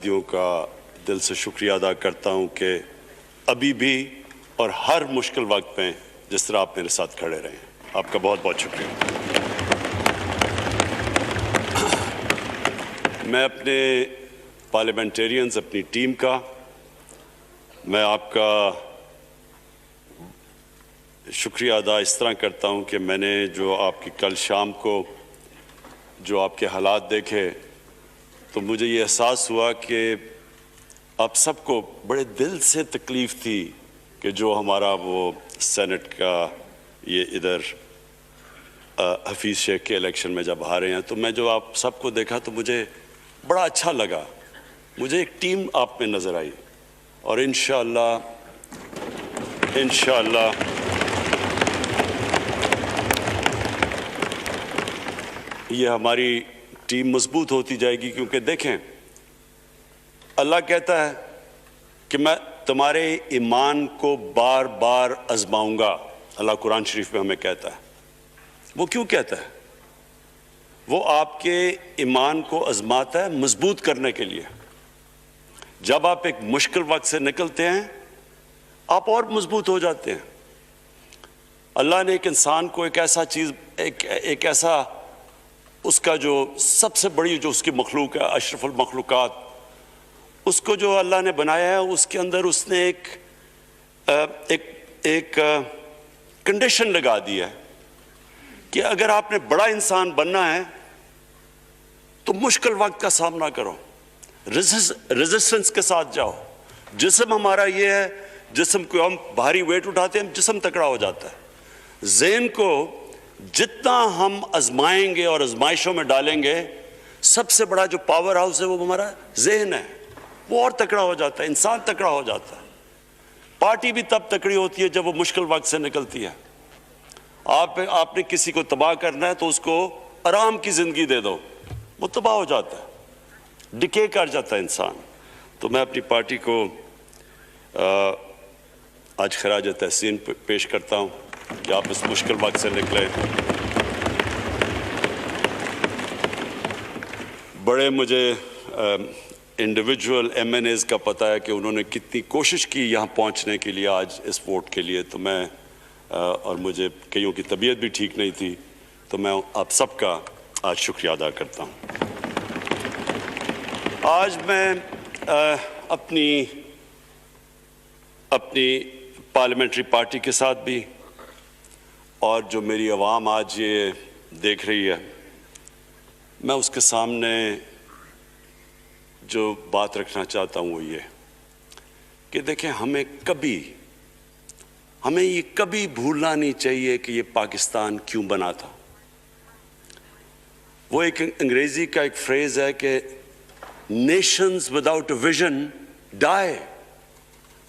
साथियों का दिल से शुक्रिया अदा करता हूं कि अभी भी और हर मुश्किल वक्त में जिस तरह आप मेरे साथ खड़े रहे हैं। आपका बहुत बहुत शुक्रिया। मैं अपने पार्लियामेंटेरियंस, अपनी टीम का, मैं आपका शुक्रिया अदा इस तरह करता हूं कि मैंने जो आपकी कल शाम को जो आपके हालात देखे तो मुझे ये एहसास हुआ कि आप सबको बड़े दिल से तकलीफ़ थी कि जो हमारा वो सेनेट का ये इधर हफीज़ शेख के इलेक्शन में जब हारे हैं, तो मैं जो आप सबको देखा तो मुझे बड़ा अच्छा लगा। मुझे एक टीम आप में नज़र आई और इंशाअल्लाह ये हमारी टीम मजबूत होती जाएगी, क्योंकि देखें अल्लाह कहता है कि मैं तुम्हारे ईमान को बार बार आजमाऊंगा। अल्लाह कुरान शरीफ में हमें कहता है। वो क्यों कहता है? वो आपके ईमान को आजमाता है मजबूत करने के लिए। जब आप एक मुश्किल वक्त से निकलते हैं आप और मजबूत हो जाते हैं। अल्लाह ने एक इंसान को एक ऐसा चीज़, एक ऐसा उसका जो सबसे बड़ी जो उसकी मखलूक है, अशरफुल मखलूकात, उसको जो अल्लाह ने बनाया है, उसके अंदर उसने एक कंडीशन लगा दी है कि अगर आपने बड़ा इंसान बनना है तो मुश्किल वक्त का सामना करो, रेजिस्टेंस के साथ जाओ। जिस्म हमारा ये है, जिस्म को हम भारी वेट उठाते हैं, जिस्म तकड़ा हो जाता है। ज़हन को जितना हम आजमाएंगे और आजमाइशों में डालेंगे, सबसे बड़ा जो पावर हाउस है वो हमारा ज़हन है, वो और तकड़ा हो जाता है, इंसान तकड़ा हो जाता है। पार्टी भी तब तकड़ी होती है जब वो मुश्किल वक्त से निकलती है। आपने किसी को तबाह करना है तो उसको आराम की ज़िंदगी दे दो, वो तबाह हो जाता है, डिके कर जाता है इंसान। तो मैं अपनी पार्टी को आज खराज तहसीन पेश करता हूँ कि आप इस मुश्किल वक्त से निकले। बड़े मुझे इंडिविजुअल MNAs का पता है कि उन्होंने कितनी कोशिश की यहाँ पहुँचने के लिए, आज इस वोट के लिए। तो मैं और मुझे कईयों की तबीयत भी ठीक नहीं थी, तो मैं आप सबका आज शुक्रिया अदा करता हूँ। आज मैं अपनी पार्लियामेंट्री पार्टी के साथ भी, और जो मेरी आवाम आज ये देख रही है, मैं उसके सामने जो बात रखना चाहता हूँ वो ये कि देखें, हमें ये कभी भूलना नहीं चाहिए कि ये पाकिस्तान क्यों बना था। वो एक अंग्रेजी का एक फ्रेज है कि नेशंस विदाउट विजन डाई।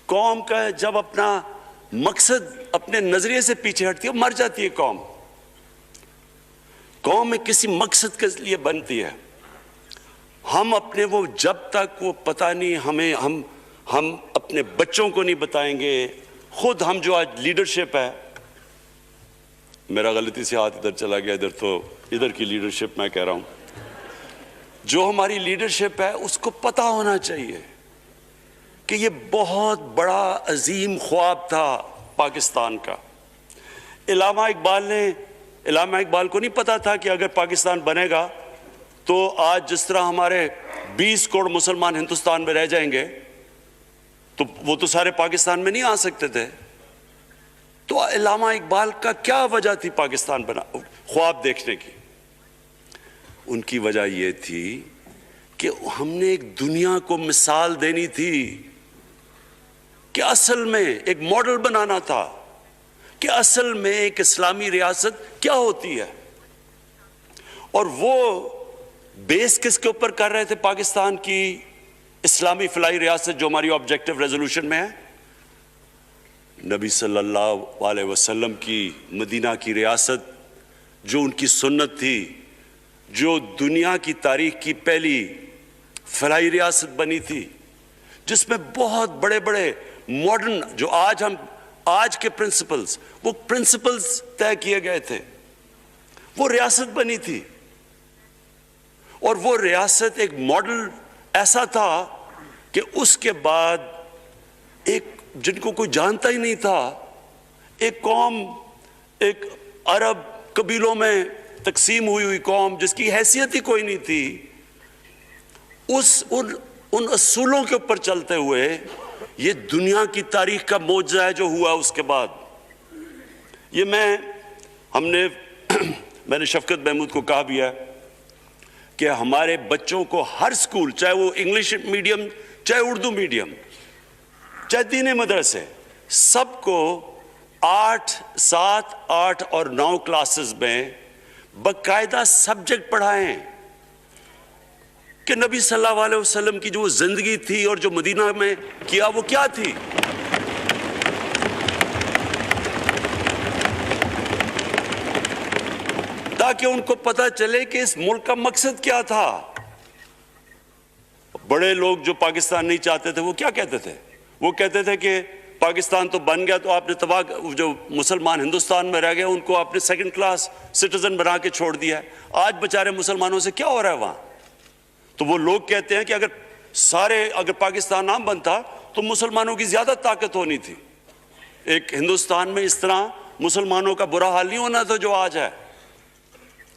कौम का जब अपना मकसद अपने नजरिए से पीछे हटती है, मर जाती है कौम। कौम में किसी मकसद के लिए बनती है। हम अपने वो जब तक वो पता नहीं हमें हम अपने बच्चों को नहीं बताएंगे, खुद हम जो आज लीडरशिप है, मेरा गलती से हाथ इधर चला गया, इधर तो इधर की लीडरशिप मैं कह रहा हूं, जो हमारी लीडरशिप है उसको पता होना चाहिए कि ये बहुत बड़ा अजीम ख्वाब था पाकिस्तान का। इलामा इकबाल को नहीं पता था कि अगर पाकिस्तान बनेगा तो आज जिस तरह हमारे 20 करोड़ मुसलमान हिंदुस्तान में रह जाएंगे, तो वो तो सारे पाकिस्तान में नहीं आ सकते थे। तो इलामा इकबाल का क्या वजह थी पाकिस्तान बना ख्वाब देखने की? उनकी वजह ये थी कि हमने एक दुनिया को मिसाल देनी थी, कि असल में एक मॉडल बनाना था कि असल में एक इस्लामी रियासत क्या होती है। और वो बेस किसके ऊपर कर रहे थे? पाकिस्तान की इस्लामी फलाई रियासत जो हमारी ऑब्जेक्टिव रेजोल्यूशन में है, नबी सल्लल्लाहु अलैहि वसल्लम की मदीना की रियासत, जो उनकी सुन्नत थी, जो दुनिया की तारीख की पहली फलाई रियासत बनी थी, जिसमें बहुत बड़े बड़े मॉडर्न, जो आज के प्रिंसिपल्स, वो प्रिंसिपल्स तय किए गए थे, वो रियासत बनी थी। और वो रियासत एक मॉडल ऐसा था कि उसके बाद एक जिनको कोई जानता ही नहीं था, एक कौम, एक अरब कबीलों में तकसीम हुई हुई कौम जिसकी हैसियत ही कोई नहीं थी, उन असूलों के ऊपर चलते हुए ये दुनिया की तारीख का मौजज़ा है जो हुआ उसके बाद। ये मैंने शफकत महमूद को कहा भी है कि हमारे बच्चों को हर स्कूल, चाहे वो इंग्लिश मीडियम, चाहे उर्दू मीडियम, चाहे दीनी मदरसे, सबको 8, 7, 8 और 9 क्लासेस में बाकायदा सब्जेक्ट पढ़ाएं कि नबी सल्लल्लाहु अलैहि वसल्लम की जो जिंदगी थी और जो मदीना में किया वो क्या थी। ताकि उनको पता चले कि इस मुल्क का मकसद क्या था। बड़े लोग जो पाकिस्तान नहीं चाहते थे वो क्या कहते थे? वो कहते थे कि पाकिस्तान तो बन गया तो आपने तबाह, जो मुसलमान हिंदुस्तान में रह गए उनको आपने सेकंड क्लास सिटीजन बना के छोड़ दिया है। आज बेचारे मुसलमानों से क्या हो रहा है वहां? तो वो लोग कहते हैं कि अगर पाकिस्तान ना बनता तो मुसलमानों की ज्यादा ताकत होनी थी। एक हिंदुस्तान में इस तरह मुसलमानों का बुरा हाल नहीं होना था जो आज है।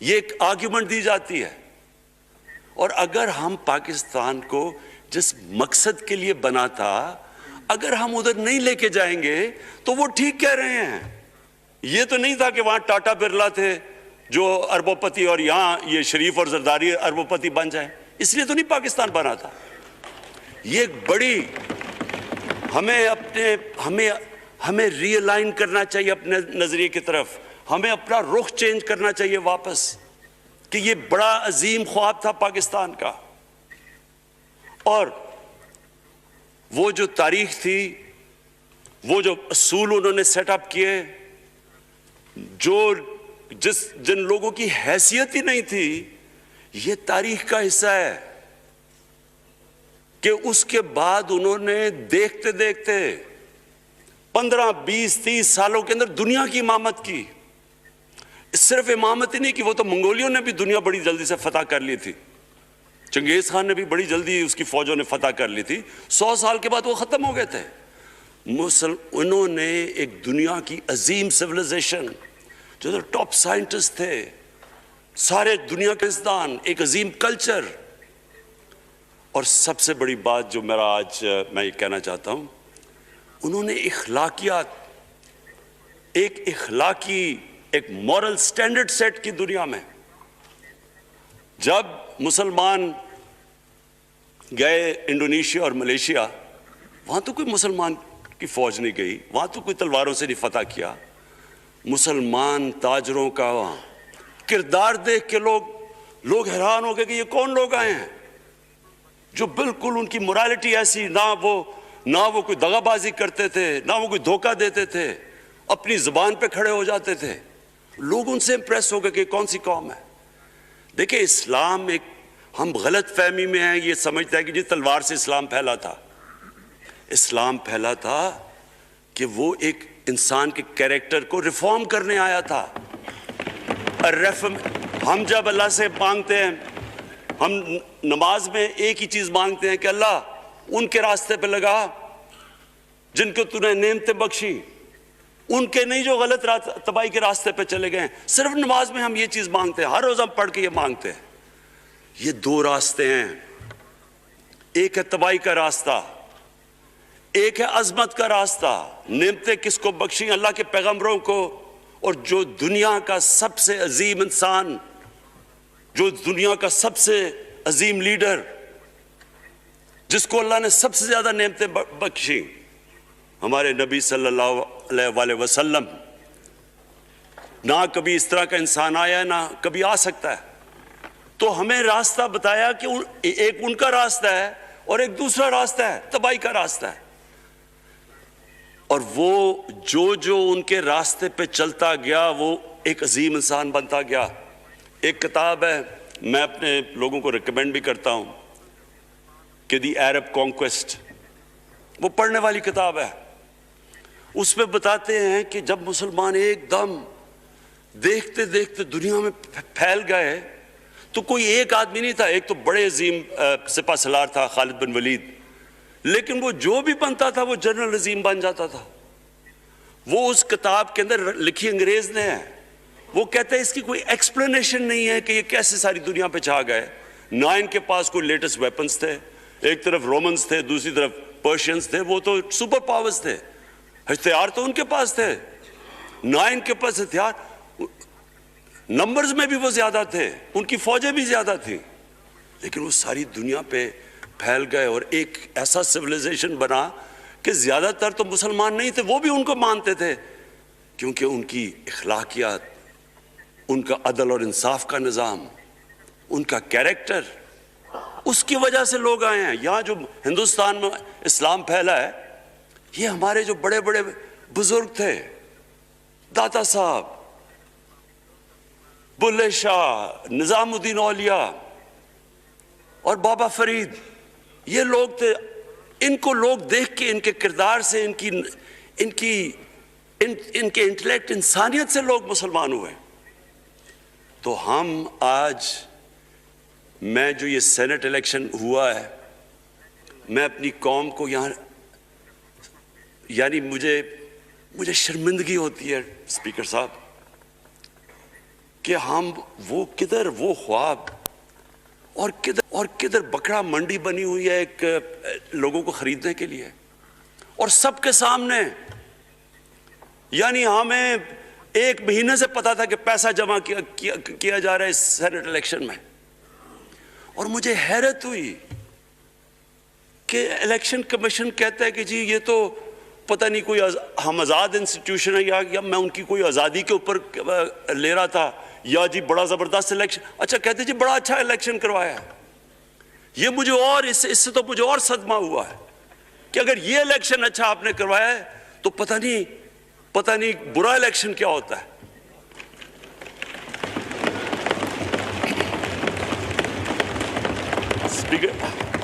ये एक आर्ग्यूमेंट दी जाती है। और अगर हम पाकिस्तान को जिस मकसद के लिए बना था, अगर हम उधर नहीं लेके जाएंगे तो वो ठीक कह रहे हैं। ये तो नहीं था कि वहां टाटा बिरला थे जो अरबोपति और यहां ये शरीफ और जरदारी अरबोपति बन जाए, इसलिए तो नहीं पाकिस्तान बना था। ये एक बड़ी हमें रियलाइन करना चाहिए अपने नजरिए की तरफ। हमें अपना रुख चेंज करना चाहिए वापस कि ये बड़ा अजीम ख्वाब था पाकिस्तान का। और वो जो तारीख थी, वो जो असूल उन्होंने सेटअप किए, जिन लोगों की हैसियत ही नहीं थी, ये तारीख का हिस्सा है कि उसके बाद उन्होंने देखते देखते 15, 20, 30 सालों के अंदर दुनिया की इमामत की। सिर्फ इमामत ही नहीं कि वो तो मंगोलियों ने भी दुनिया बड़ी जल्दी से फतह कर ली थी। चंगेज खान ने भी बड़ी जल्दी उसकी फौजों ने फतह कर ली थी। 100 साल के बाद वो खत्म हो गए थे। उन्होंने एक दुनिया की अजीम सिविलाइजेशन, जो टॉप साइंटिस्ट थे, सारे दुनिया के इंसान, एक अजीम कल्चर। और सबसे बड़ी बात जो मैं ये कहना चाहता हूं, उन्होंने एक मॉरल स्टैंडर्ड सेट की दुनिया में। जब मुसलमान गए इंडोनेशिया और मलेशिया, वहां तो कोई मुसलमान की फौज नहीं गई, वहां तो कोई तलवारों से नहीं फतह किया। मुसलमान ताजरों का वहां किरदार देख के लोग हैरान हो गए कि ये कौन लोग आए हैं जो बिल्कुल उनकी मोरालिटी ऐसी, ना वो कोई दगाबाजी करते थे, ना वो कोई धोखा देते थे, अपनी जुबान पे खड़े हो जाते थे। लोग उनसे इंप्रेस हो गए कि कौन सी कौम है। देखिए, इस्लाम हम गलत फहमी में हैं, ये समझते हैं कि जी तलवार से इस्लाम फैला था। इस्लाम फैला था कि वो एक इंसान के कैरेक्टर को रिफॉर्म करने आया था। हम जब अल्लाह से मांगते हैं, हम नमाज में एक ही चीज मांगते हैं कि अल्लाह उनके रास्ते पे लगा जिनको तूने नेमतें बख्शी, उनके नहीं जो गलत तबाही के रास्ते पे चले गए। सिर्फ नमाज में हम ये चीज मांगते हैं, हर रोज हम पढ़ के ये मांगते हैं। ये 2 रास्ते हैं, एक है तबाही का रास्ता, एक है अजमत का रास्ता। नेमतें किसको बख्शी? अल्लाह के पैगंबरों को। और जो दुनिया का सबसे अजीम इंसान, जो दुनिया का सबसे अजीम लीडर, जिसको अल्लाह ने सबसे ज्यादा नेमतें बख्शी, हमारे नबी सल्लल्लाहु अलैहि वसल्लम। ना कभी इस तरह का इंसान आया, ना कभी आ सकता है। तो हमें रास्ता बताया कि एक उनका रास्ता है और एक दूसरा रास्ता है, तबाही का रास्ता है। और वो जो उनके रास्ते पे चलता गया, वो एक अजीम इंसान बनता गया। एक किताब है, मैं अपने लोगों को रिकमेंड भी करता हूं कि दी अरब कॉन्क्वेस्ट, वो पढ़ने वाली किताब है। उसमें बताते हैं कि जब मुसलमान एकदम देखते देखते दुनिया में फैल गए, तो कोई एक आदमी नहीं था। एक तो बड़े अजीम सिपह सलार था खालिद बिन वलीद, लेकिन वो जो भी बनता था वो जनरल अजीम बन जाता था। वो उस किताब के अंदर लिखी अंग्रेज ने है। वो कहते हैं इसकी कोई एक्सप्लेनेशन नहीं है कि ये कैसे सारी दुनिया पे छा गए। ना इनके पास कोई लेटेस्ट वेपन्स थे, एक तरफ रोमन्स थे, दूसरी तरफ पर्शियंस थे, वो तो सुपर पावर्स थे, हथियार तो उनके पास थे। ना इनके पास हथियार, नंबर्स में भी वो ज्यादा थे, उनकी फौजें भी ज्यादा थी, लेकिन वो सारी दुनिया पे फैल गए और एक ऐसा सिविलाइजेशन बना कि ज्यादातर तो मुसलमान नहीं थे, वो भी उनको मानते थे, क्योंकि उनकी इखलाकियात, उनका अदल और इंसाफ का निज़ाम, उनका कैरेक्टर, उसकी वजह से लोग आए हैं। यहाँ जो हिंदुस्तान में इस्लाम फैला है, ये हमारे जो बड़े बड़े बुजुर्ग थे, दाता साहब, बुल्ले शाह, निजामुद्दीन औलिया और बाबा फरीद, ये लोग थे। इनको लोग देख के, इनके किरदार से, इनके इंटेलेक्ट, इंसानियत से लोग मुसलमान हुए। तो हम आज, मैं जो ये सेनेट इलेक्शन हुआ है, मैं अपनी कौम को यहाँ, यानी मुझे शर्मिंदगी होती है स्पीकर साहब कि हम वो किधर वो ख्वाब और किधर बकरा मंडी बनी हुई है एक लोगों को खरीदने के लिए, और सबके सामने। यानी हमें एक महीने से पता था कि पैसा जमा किया जा रहा है इस सेनेट इलेक्शन में, और मुझे हैरत हुई कि इलेक्शन कमीशन कहता है कि जी ये तो पता नहीं कोई हम आज़ाद इंस्टीट्यूशन है, या मैं उनकी कोई आज़ादी के ऊपर ले रहा था, या जी बड़ा ज़बरदस्त इलेक्शन। अच्छा, कहते जी बड़ा अच्छा इलेक्शन करवाया है। ये मुझे और इससे तो मुझे और सदमा हुआ है कि अगर ये इलेक्शन अच्छा आपने करवाया है तो पता नहीं बुरा इलेक्शन क्या होता है।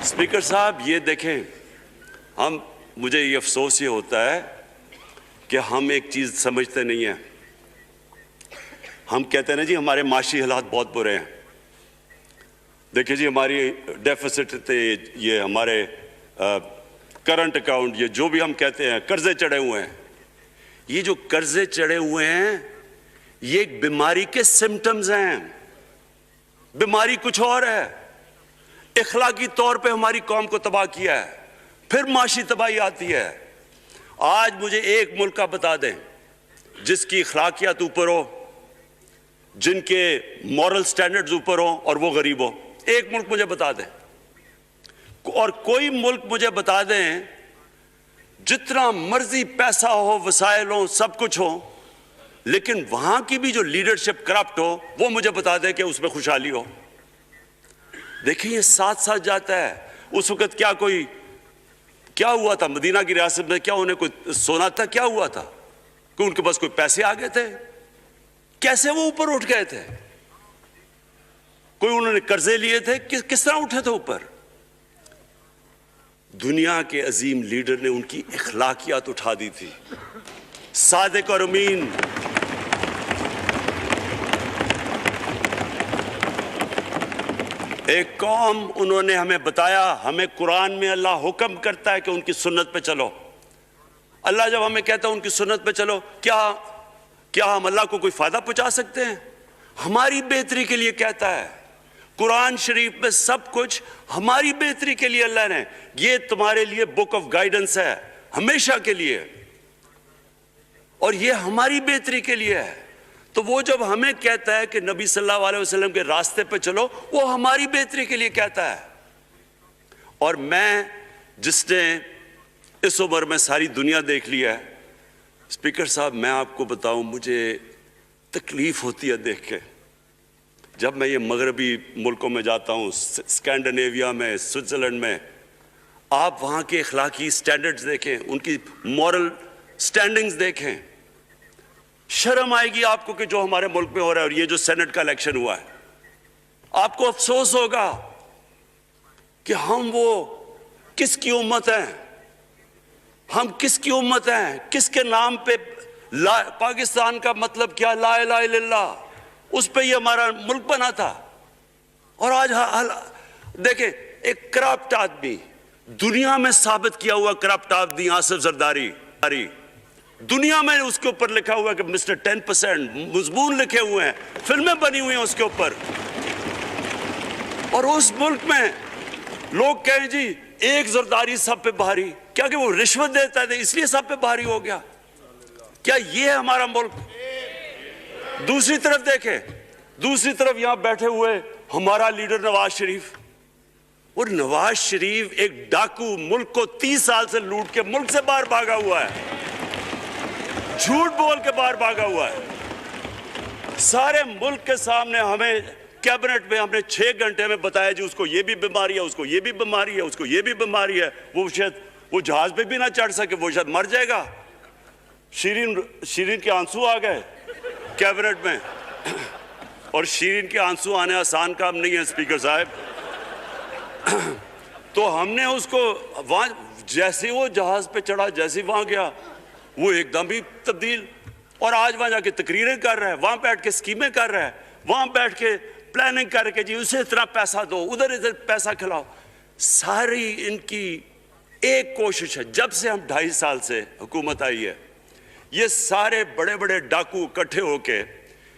स्पीकर साहब, ये देखें, मुझे ये अफसोस ये होता है कि हम एक चीज़ समझते नहीं है। हम कहते हैं ना जी हमारे माशी हालात बहुत बुरे हैं। देखिए जी, हमारी डेफिसिट थे, ये हमारे करंट अकाउंट, ये जो भी हम कहते हैं, कर्जे चढ़े हुए हैं। ये जो कर्जे चढ़े हुए हैं, ये एक बीमारी के सिम्टम्स हैं। बीमारी कुछ और है। इखलाकी तौर पे हमारी कौम को तबाह किया है, फिर माशी तबाही आती है। आज मुझे एक मुल्क का बता दें जिसकी इखलाकियात ऊपर हो, जिनके मॉरल स्टैंडर्ड्स ऊपर हो और वो गरीब हो। एक मुल्क मुझे बता दें, और कोई मुल्क मुझे बता दें जितना मर्जी पैसा हो, वसाइल हो, सब कुछ हो, लेकिन वहां की भी जो लीडरशिप करप्ट हो, वो मुझे बता दें कि उसमें खुशहाली हो। देखिए, ये साथ साथ जाता है। उस वक्त क्या हुआ था मदीना की रियासत में? क्या उन्हें कोई सोना था? क्या हुआ था कि उनके पास कोई पैसे आ गए थे? कैसे वो ऊपर उठ गए थे? कोई उन्होंने कर्जे लिए थे? किस तरह उठे थे ऊपर? दुनिया के अजीम लीडर ने उनकी इखलाकियात उठा दी थी। सादिक और अमीन, एक कौम, उन्होंने हमें बताया, हमें कुरान में अल्लाह हुक्म करता है कि उनकी सुन्नत पे चलो। अल्लाह जब हमें कहता है उनकी सुन्नत पे चलो, क्या हम अल्लाह को कोई फायदा पहुंचा सकते हैं? हमारी बेहतरी के लिए कहता है। कुरान शरीफ में सब कुछ हमारी बेहतरी के लिए अल्लाह ने, ये तुम्हारे लिए बुक ऑफ गाइडेंस है हमेशा के लिए, और ये हमारी बेहतरी के लिए है। तो वो जब हमें कहता है कि नबी सल्लल्लाहु अलैहि वसल्लम के रास्ते पे चलो, वो हमारी बेहतरी के लिए कहता है। और मैं, जिसने इस उम्र में सारी दुनिया देख लिया है, स्पीकर साहब, मैं आपको बताऊं, मुझे तकलीफ होती है देख के। जब मैं ये मगरबी मुल्कों में जाता हूँ, स्कैंडिनेविया में, स्विट्जरलैंड में, आप वहाँ के अखलाकी स्टैंडर्ड्स देखें, उनकी मॉरल स्टैंडिंग्स देखें, शर्म आएगी आपको कि जो हमारे मुल्क में हो रहा है। और ये जो सेनेट का इलेक्शन हुआ है, आपको अफसोस होगा कि हम वो किसकी उम्मत हैं, हम किसकी उम्मत हैं, किसके नाम पे पाकिस्तान का मतलब क्या, ला इलाहा इल्लल्लाह, उस पे ये हमारा मुल्क बना था। और आज देखें, एक करप्ट आदमी, दुनिया में साबित किया हुआ करप्ट आदमी आसिफ जरदारी, दुनिया में उसके ऊपर लिखा हुआ है कि मिस्टर 10%, मजमून लिखे हुए हैं, फिल्में बनी हुई हैं उसके ऊपर। और उस मुल्क में लोग कहें जी एक जरदारी सब पे भारी, क्या कि वो रिश्वत देता है इसलिए सब पे भारी हो गया? क्या ये है हमारा मुल्क? दूसरी तरफ देखें, दूसरी तरफ यहां बैठे हुए हमारा लीडर नवाज शरीफ। और नवाज शरीफ एक डाकू, मुल्क को 30 साल से लूट के मुल्क से बाहर भागा हुआ है, झूठ बोल के बाहर भागा हुआ है। सारे मुल्क के सामने हमें कैबिनेट में हमने 6 घंटे में बताया जी उसको ये भी बीमारी है, उसको ये भी बीमारी है, उसको ये भी बीमारी है, वो शायद वो जहाज पे भी ना चढ़ सके, वो शायद मर जाएगा। शीरीन के आंसू आ गए कैबिनेट में, और शीरीन के आंसू आने आसान काम नहीं है स्पीकर साहब। तो हमने उसको वहां जैसे वो जहाज पे चढ़ा, जैसे वहां गया वो एकदम ही तब्दील, और आज वहां जाके तकरीरें कर रहा है, वहां बैठ के स्कीमें कर रहा है, वहां बैठ के प्लानिंग करके जी उसे इतना पैसा दो, उधर इधर पैसा खिलाओ। सारी इनकी एक कोशिश है, जब से हम 2.5 साल से हुकूमत आई है, ये सारे बड़े बड़े डाकू इकट्ठे होके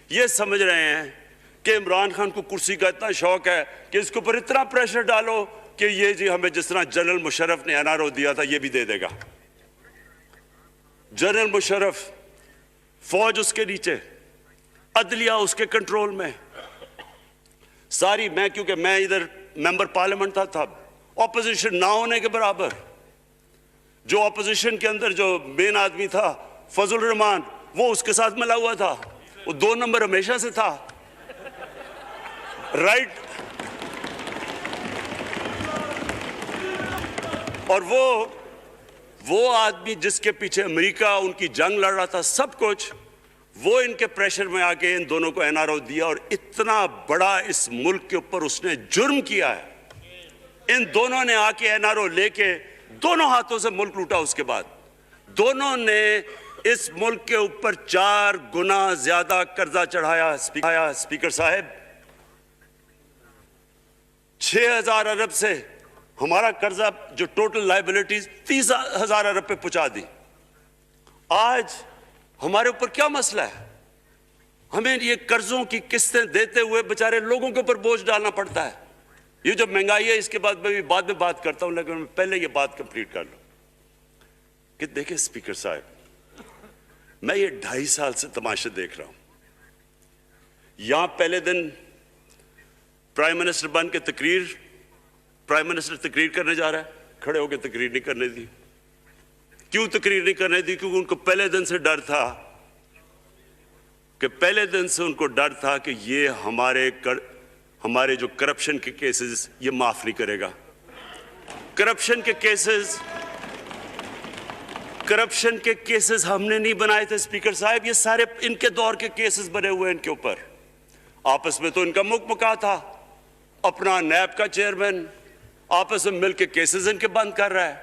ये समझ रहे हैं कि इमरान खान को कुर्सी का इतना शौक है कि इसके ऊपर इतना प्रेशर डालो कि ये जी हमें जिस तरह जनरल मुशर्रफ ने एनआरओ दिया था ये भी दे देगा। जनरल मुशर्रफ, फौज उसके नीचे, अदलिया उसके कंट्रोल में सारी। मैं क्योंकि मैं इधर मेंबर पार्लियामेंट था तब, ऑपोजिशन ना होने के बराबर, जो ऑपोजिशन के अंदर जो मेन आदमी था फजल रहमान, वो उसके साथ मिला हुआ था, वो 2 नंबर हमेशा से था, राइट। और वो आदमी जिसके पीछे अमेरिका उनकी जंग लड़ रहा था, सब कुछ, वो इनके प्रेशर में आके इन दोनों को एनआरओ दिया, और इतना बड़ा इस मुल्क के ऊपर उसने जुर्म किया है। इन दोनों ने आके एनआरओ लेके दोनों हाथों से मुल्क लूटा। उसके बाद दोनों ने इस मुल्क के ऊपर 4 गुना ज्यादा कर्जा चढ़ाया। स्पीकर साहब, 6,000 अरब से हमारा कर्जा जो टोटल लायबिलिटीज 30,000 अरब पे पहुंचा दी। आज हमारे ऊपर क्या मसला है? हमें ये कर्जों की किस्तें देते हुए बेचारे लोगों के ऊपर बोझ डालना पड़ता है। ये जो महंगाई है इसके बाद मैं भी बाद में बात करता हूं, लेकिन मैं पहले ये बात कंप्लीट कर लूं कि देखिए स्पीकर साहब, मैं ये 2.5 साल से तमाशा देख रहा हूं। यहां पहले दिन प्राइम मिनिस्टर बन के प्राइम मिनिस्टर तकरीर करने जा रहा है, खड़े होकर तकरीर नहीं करने दी। क्यों तकरीर नहीं करने दी? क्योंकि उनको पहले दिन से डर था कि ये हमारे जो करप्शन के केसेस ये माफ नहीं करेगा। करप्शन के केसेस हमने नहीं बनाए थे स्पीकर साहब, ये सारे इनके दौर के केसेस बने हुए हैं इनके ऊपर। आपस में तो इनका मुकमुका था, अपना नैब का चेयरमैन आपस में मिलकर केसेस इनके बंद कर रहा है।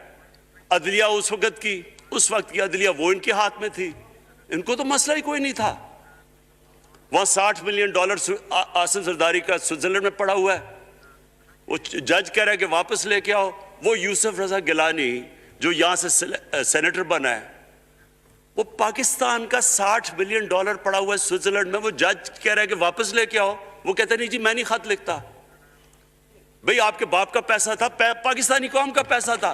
अदलिया उस वक्त की अदलिया वो इनके हाथ में थी, इनको तो मसला ही कोई नहीं था। वहां $60 मिलियन आसिफ जरदारी का स्विट्जरलैंड में पड़ा हुआ है, वो जज कह रहा है कि वापस लेके आओ। वो यूसुफ रजा गिलानी जो यहां से सेनेटर बना है, वो पाकिस्तान का $60 मिलियन पड़ा हुआ है स्विट्जरलैंड में, वो जज कह रहा है कि वापस लेके आओ। वो कहते नहीं जी मैं नहीं खत लिखता। भाई आपके बाप का पैसा था, पाकिस्तानी कौम का पैसा था,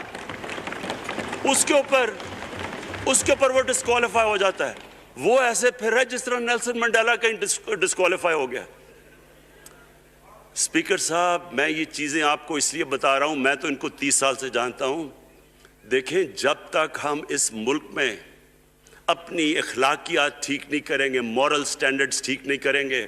उसके ऊपर वो डिस्क्वालीफाई हो जाता है। वो ऐसे फिर है जिस तरह नेल्सन मंडेला का डिस्क्वालीफाई हो गया। स्पीकर साहब, मैं ये चीजें आपको इसलिए बता रहा हूं, मैं तो इनको 30 साल से जानता हूं। देखें, जब तक हम इस मुल्क में अपनी इखलाकियात ठीक नहीं करेंगे, मॉरल स्टैंडर्ड्स ठीक नहीं करेंगे,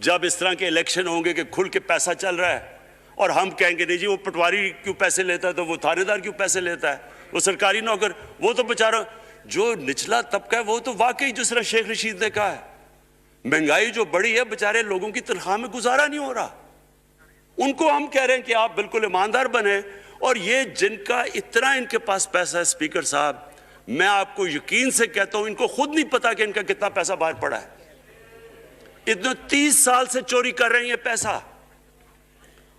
जब इस तरह के इलेक्शन होंगे कि खुल के पैसा चल रहा है और हम कहेंगे नहीं जी वो पटवारी क्यों पैसे लेता है, तो वो थानेदार क्यों पैसे लेता है, वो सरकारी नौकर, वो तो बेचारा जो निचला तबका है वो तो वाकई जिस तरह शेख रशीद ने कहा है, महंगाई जो बड़ी है, बेचारे लोगों की तनख्वाह में गुजारा नहीं हो रहा। उनको हम कह रहे हैं कि आप बिल्कुल ईमानदार बने, और ये जिनका इतना इनके पास पैसा है स्पीकर साहब, मैं आपको यकीन से कहता हूं इनको खुद नहीं पता कि इनका कितना पैसा बाहर पड़ा है। इतने 30 साल से चोरी कर रहे हैं ये पैसा,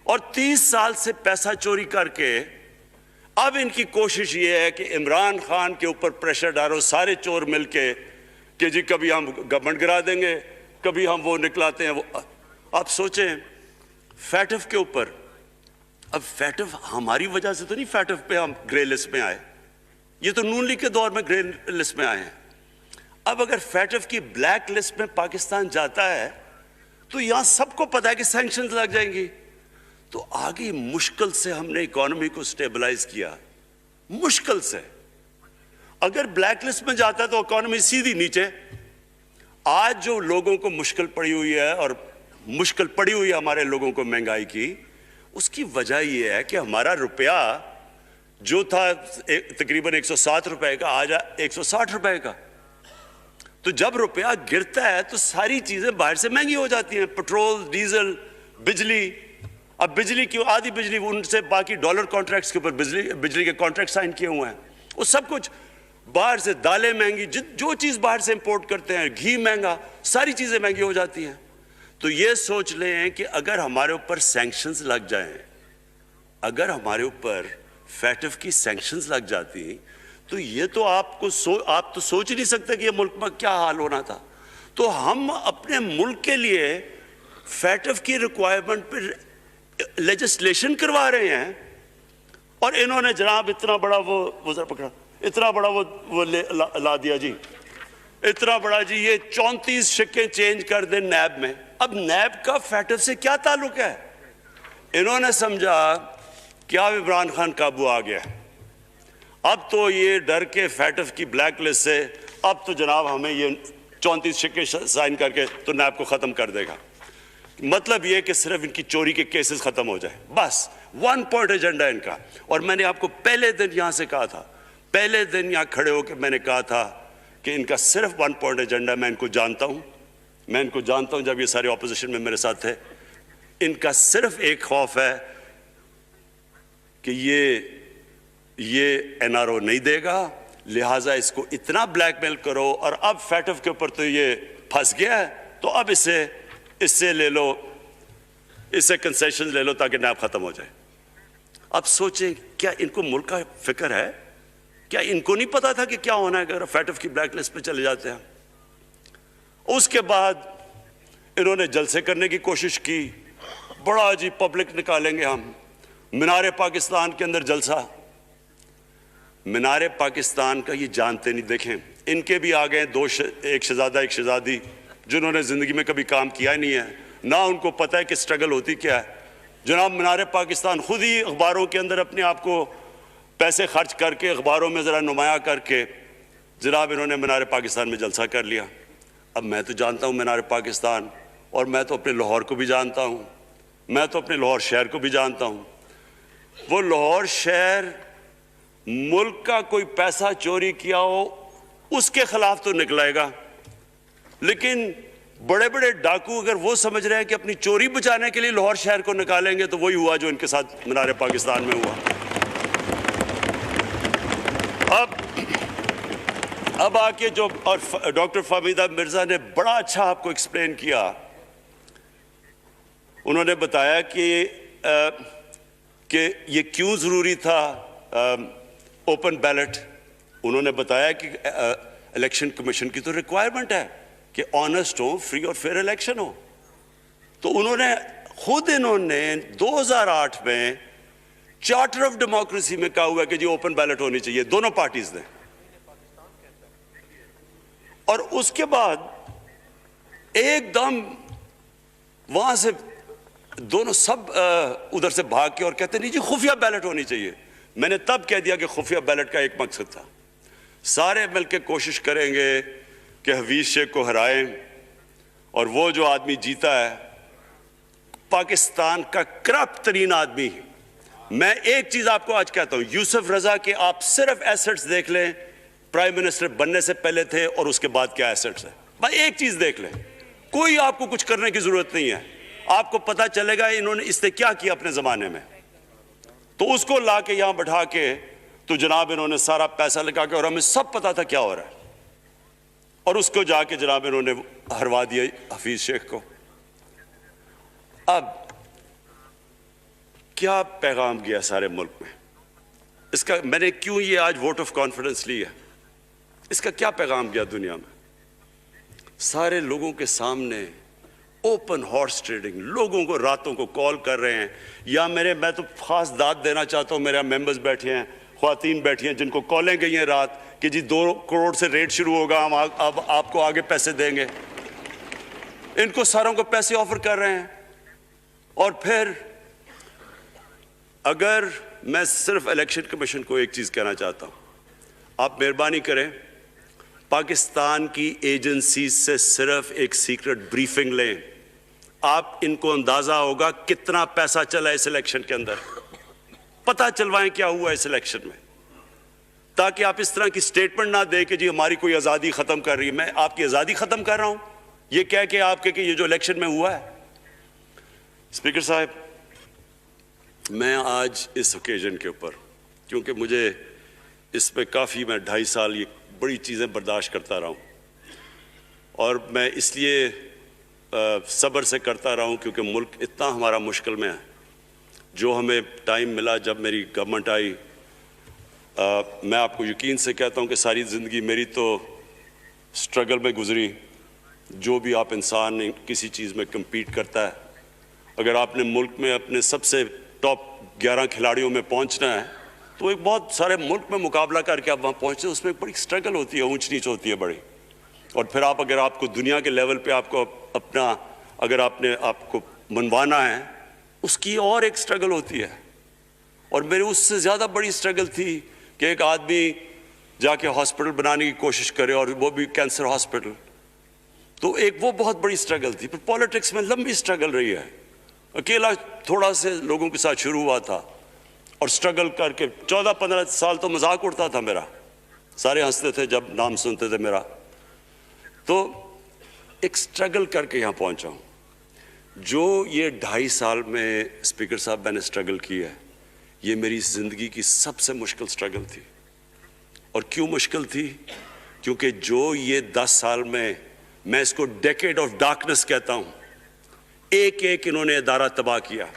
और 30 साल से पैसा चोरी करके अब इनकी कोशिश ये है कि इमरान खान के ऊपर प्रेशर डालो सारे चोर मिलके कि जी कभी हम गवर्नमेंट गिरा देंगे, कभी हम वो निकलाते हैं वो। आप सोचें फैटफ के ऊपर, अब फैटफ हमारी वजह से तो नहीं फैटफ पे हम ग्रे लिस्ट में आए, ये तो नून लीग के दौर में ग्रे लिस्ट में आए हैं। अब अगर फैटफ की ब्लैक लिस्ट में पाकिस्तान जाता है तो यहां सबको पता है कि सैंक्शंस लग जाएंगी। तो आगे मुश्किल से हमने इकोनॉमी को स्टेबलाइज किया, मुश्किल से। अगर ब्लैक लिस्ट में जाता है तो इकोनॉमी सीधी नीचे। आज जो लोगों को मुश्किल पड़ी हुई है, और मुश्किल पड़ी हुई है हमारे लोगों को महंगाई की, उसकी वजह यह है कि हमारा रुपया जो था तकरीबन 107 रुपए का, आज 160 रुपए का। तो जब रुपया गिरता है तो सारी चीजें बाहर से महंगी हो जाती हैं, पेट्रोल, डीजल, बिजली। अब बिजली की आधी बिजली उनसे बाकी डॉलर कॉन्ट्रैक्ट्स के ऊपर बिजली के कॉन्ट्रैक्ट साइन किए हुए हैं, वो सब कुछ बाहर से। दालें महंगी, जो चीज़ बाहर से इंपोर्ट करते हैं, घी महंगा, सारी चीज़ें महंगी हो जाती हैं। तो ये सोच लें कि अगर हमारे ऊपर सैंक्शंस लग जाएं, अगर हमारे ऊपर फैटफ की सैंक्शंस लग जाती तो ये तो आप तो सोच ही नहीं सकते कि ये मुल्क में क्या हाल होना था। तो हम अपने मुल्क के लिए फैटफ की रिक्वायरमेंट पर लेजिस्लेशन करवा रहे हैं, और इन्होंने जनाब इतना बड़ा वो जरा पकड़ा, इतना बड़ा वो ला दिया जी, इतना बड़ा जी, ये 34 शिक्के चेंज कर दें नैब में। अब नैब का फैटफ से क्या ताल्लुक है? इन्होंने समझा कि अब इमरान खान काबू आ गया, अब तो ये डर के फैटफ की ब्लैक लिस्ट से अब तो जनाब हमें ये 34 शिक्के साइन करके तो नैब को ख़त्म कर देगा। मतलब ये कि सिर्फ इनकी चोरी के केसेस ख़त्म हो जाए, बस। वन पॉइंट एजेंडा इनका। और मैंने आपको पहले दिन यहाँ से कहा था, पहले दिन यहाँ खड़े होकर मैंने कहा था कि इनका सिर्फ वन पॉइंट एजेंडा। मैं इनको जानता हूँ, मैं इनको जानता हूँ, जब ये सारे ऑपोजिशन में मेरे साथ थे। इनका सिर्फ एक खौफ है कि ये एनआरओ नहीं देगा, लिहाजा इसको इतना ब्लैकमेल करो। और अब फैटफ के ऊपर तो ये फंस गया है, तो अब इससे ले लो, इससे कंसेशन ले लो ताकि नैब खत्म हो जाए। अब सोचें, क्या इनको मुल्क का फिक्र है? क्या इनको नहीं पता था कि क्या होना है अगर फैटफ की ब्लैक लिस्ट पे चले जाते हैं? उसके बाद इन्होंने जलसे करने की कोशिश की, बड़ा जी पब्लिक निकालेंगे हम, मीनार पाकिस्तान के अंदर जलसा। मीनार पाकिस्तान का ये जानते नहीं। देखें, इनके भी आ गए एक शहजादा एक शहजादी जिन्होंने ज़िंदगी में कभी काम किया नहीं है, ना उनको पता है कि स्ट्रगल होती क्या है। जनाब मीनार पाकिस्तान खुद ही अखबारों के अंदर अपने आप को पैसे खर्च करके, अखबारों में ज़रा नुमाया करके, जनाब इन्होंने मीनार पाकिस्तान में जलसा कर लिया। अब मैं तो जानता हूँ मीनार पाकिस्तान, और मैं तो अपने लाहौर को भी जानता हूँ, मैं तो अपने लाहौर शहर को भी जानता हूँ। वो लाहौर शहर मुल्क का कोई पैसा चोरी किया हो उसके खिलाफ तो निकलेगा, लेकिन बड़े बड़े डाकू अगर वो समझ रहे हैं कि अपनी चोरी बचाने के लिए लाहौर शहर को निकालेंगे, तो वही हुआ जो इनके साथ मीनार पाकिस्तान में हुआ। अब आके जो, और डॉक्टर फाहमीदा मिर्जा ने बड़ा अच्छा आपको एक्सप्लेन किया। उन्होंने बताया कि ये क्यों ज़रूरी था ओपन बैलेट। उन्होंने बताया कि इलेक्शन कमीशन की तो रिक्वायरमेंट है कि ऑनेस्ट हो, फ्री और फेयर इलेक्शन हो। तो इन्होंने 2008 में चार्टर ऑफ डेमोक्रेसी में कहा हुआ है कि जी ओपन बैलेट होनी चाहिए, दोनों पार्टीज ने। और उसके बाद एकदम वहां से दोनों सब उधर से भाग के और कहते नहीं जी खुफिया बैलेट होनी चाहिए। मैंने तब कह दिया कि खुफिया बैलेट का एक मकसद था, सारे मिलकर कोशिश करेंगे कि हफीज शेख को हराएं, और वो जो आदमी जीता है पाकिस्तान का करप्ट तरीन आदमी। मैं एक चीज आपको आज कहता हूं, यूसुफ रजा के आप सिर्फ एसेट्स देख लें, प्राइम मिनिस्टर बनने से पहले थे और उसके बाद क्या एसेट्स है। भाई एक चीज देख लें, कोई आपको कुछ करने की जरूरत नहीं है, आपको पता चलेगा इन्होंने इससे क्या किया अपने जमाने में। तो उसको ला के यहां बैठा के तो जनाब इन्होंने सारा पैसा लगा के, और हमें सब पता था क्या हो रहा है, और उसको जाके जनाब इन्होंने हरवा दिया हफीज शेख को। अब क्या पैगाम गया सारे मुल्क में? इसका मैंने क्यों ये आज वोट ऑफ कॉन्फिडेंस ली है, इसका क्या पैगाम गया दुनिया में? सारे लोगों के सामने ओपन हॉर्स ट्रेडिंग, लोगों को रातों को कॉल कर रहे हैं, या मैं तो खास दाद देना चाहता हूं, मेरे मेंबर्स बैठे हैं, ख्वातीन बैठी हैं जिनको कॉलें गई हैं रात कि जी 2 करोड़ से रेट शुरू होगा, हम अब आपको आगे पैसे देंगे। इनको सारों को पैसे ऑफर कर रहे हैं। और फिर अगर मैं सिर्फ इलेक्शन कमीशन को एक चीज कहना चाहता हूं, आप मेहरबानी करें, पाकिस्तान की एजेंसी से सिर्फ एक सीक्रेट ब्रीफिंग लें, आप इनको अंदाजा होगा कितना पैसा चला इस इलेक्शन के अंदर, पता चलवाएं क्या हुआ इस इलेक्शन में, ताकि आप इस तरह की स्टेटमेंट ना दें कि जी हमारी कोई आज़ादी ख़त्म कर रही है। मैं आपकी आज़ादी ख़त्म कर रहा हूं ये कह के आपके कि ये जो इलेक्शन में हुआ है। स्पीकर साहब, मैं आज इस ओकेजन के ऊपर, क्योंकि मुझे इस पे काफ़ी, मैं 2.5 साल ये बड़ी चीज़ें बर्दाश्त करता रहा हूँ, और मैं इसलिए सब्र से करता रहा हूँ क्योंकि मुल्क इतना हमारा मुश्किल में है। जो हमें टाइम मिला जब मेरी गवर्नमेंट आई, मैं आपको यकीन से कहता हूँ कि सारी ज़िंदगी मेरी तो स्ट्रगल में गुजरी। जो भी आप इंसान किसी चीज़ में कम्पीट करता है, अगर आपने मुल्क में अपने सबसे टॉप 11 खिलाड़ियों में पहुँचना है तो एक बहुत सारे मुल्क में मुकाबला करके आप वहाँ पहुँचते हैं, उसमें बड़ी स्ट्रगल होती है, ऊंच नीच होती है बड़ी। और फिर अगर आपको दुनिया के लेवल पे आपको अपना, अगर आपको मनवाना है, उसकी और एक स्ट्रगल होती है। और मेरी उससे ज़्यादा बड़ी स्ट्रगल थी कि एक आदमी जाके हॉस्पिटल बनाने की कोशिश करे, और वो भी कैंसर हॉस्पिटल, तो एक वो बहुत बड़ी स्ट्रगल थी। फिर पॉलिटिक्स में लंबी स्ट्रगल रही है। अकेला थोड़ा से लोगों के साथ शुरू हुआ था, और स्ट्रगल करके 14-15 साल तो मजाक उड़ता था मेरा, सारे हंसते थे जब नाम सुनते थे मेरा। तो एक स्ट्रगल करके यहाँ पहुँचा हूँ। जो ये 2.5 साल में स्पीकर साहब मैंने स्ट्रगल की है, ये मेरी ज़िंदगी की सबसे मुश्किल स्ट्रगल थी। और क्यों मुश्किल थी? क्योंकि जो ये 10 साल में, मैं इसको डेकेड ऑफ डार्कनेस कहता हूँ, एक एक इन्होंने इदारा तबाह किया।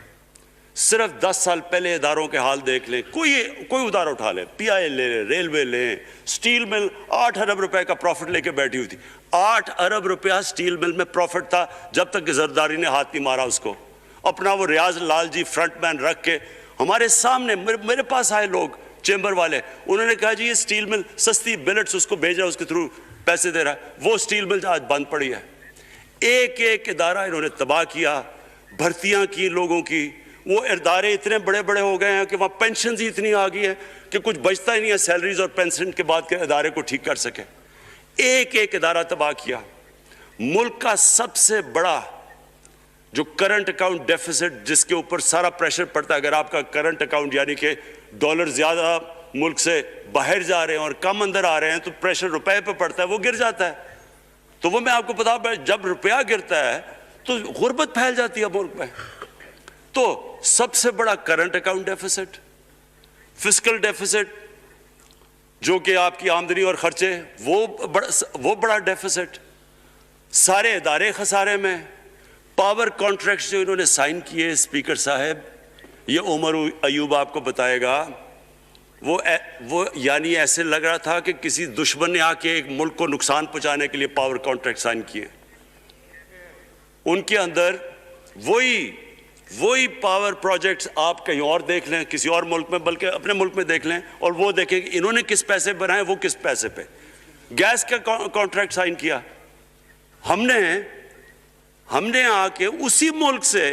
सिर्फ 10 साल पहले इदारों के हाल देख लें, कोई उदारा उठा लें, PI ले लें, रेलवे लें, स्टील मिल 8 अरब रुपए का प्रॉफिट लेके बैठी हुई थी। 8 अरब रुपया स्टील मिल में प्रॉफिट था जब तक कि जरदारी ने हाथ नहीं मारा उसको। अपना वो रियाज लाल जी फ्रंटमैन रख के हमारे सामने, मेरे पास आए लोग चेंबर वाले, उन्होंने कहा जी ये स्टील मिल सस्ती बिलेट्स उसको भेज रहा है, उसके थ्रू पैसे दे रहा है, वो स्टील मिल आज बंद पड़ी है। एक एक इदारा इन्होंने तबाह किया, भर्तियां की लोगों की। वो इदारे इतने बड़े बड़े हो गए हैं कि वहाँ पेंशन ही इतनी आ गई है कि कुछ बचता ही नहीं है सैलरीज और पेंशन के बाद के इदारे को ठीक कर सके। एक एक इदारा तबाह किया। मुल्क का सबसे बड़ा जो करंट अकाउंट डेफिसिट, जिसके ऊपर सारा प्रेशर पड़ता है, अगर आपका करंट अकाउंट यानी कि डॉलर ज़्यादा मुल्क से बाहर जा रहे हैं और कम अंदर आ रहे हैं, तो प्रेशर रुपए पे पड़ता है, वो गिर जाता है। तो वो मैं आपको बता, जब रुपया गिरता है तो गुर्बत फैल जाती है मुल्क में। तो सबसे बड़ा current account deficit, fiscal deficit जो कि आपकी आमदनी और खर्चे, वो बड़ा डेफिसिट, सारे इदारे खसारे में। पावर कॉन्ट्रैक्ट्स जो इन्होंने साइन किए स्पीकर साहब, ये उमर अयूब आपको बताएगा, वो यानी ऐसे लग रहा था कि किसी दुश्मन ने आके एक मुल्क को नुकसान पहुंचाने के लिए पावर कॉन्ट्रैक्ट साइन किए। उनके अंदर वही पावर प्रोजेक्ट्स आप कहीं और देख लें, किसी और मुल्क में, बल्कि अपने मुल्क में देख लें, और वो देखें कि इन्होंने किस पैसे बनाए, वो किस पैसे पे। गैस का कॉन्ट्रैक्ट साइन किया हमने आके उसी मुल्क से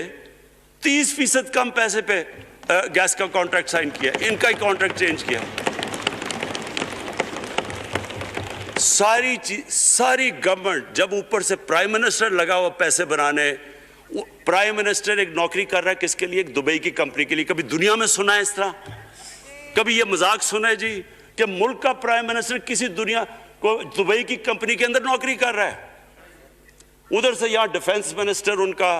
30% कम पैसे पे गैस का कॉन्ट्रैक्ट साइन किया, इनका ही कॉन्ट्रैक्ट चेंज किया। सारी गवर्नमेंट, जब ऊपर से प्राइम मिनिस्टर लगा हुआ पैसे बनाने, प्राइम मिनिस्टर एक नौकरी कर रहा है किसके लिए? एक दुबई की कंपनी के लिए। कभी दुनिया में सुना है इस तरह? कभी ये मजाक सुना है जी कि मुल्क का प्राइम मिनिस्टर किसी दुनिया को दुबई की कंपनी के अंदर नौकरी कर रहा है? उधर से यहां डिफेंस मिनिस्टर, उनका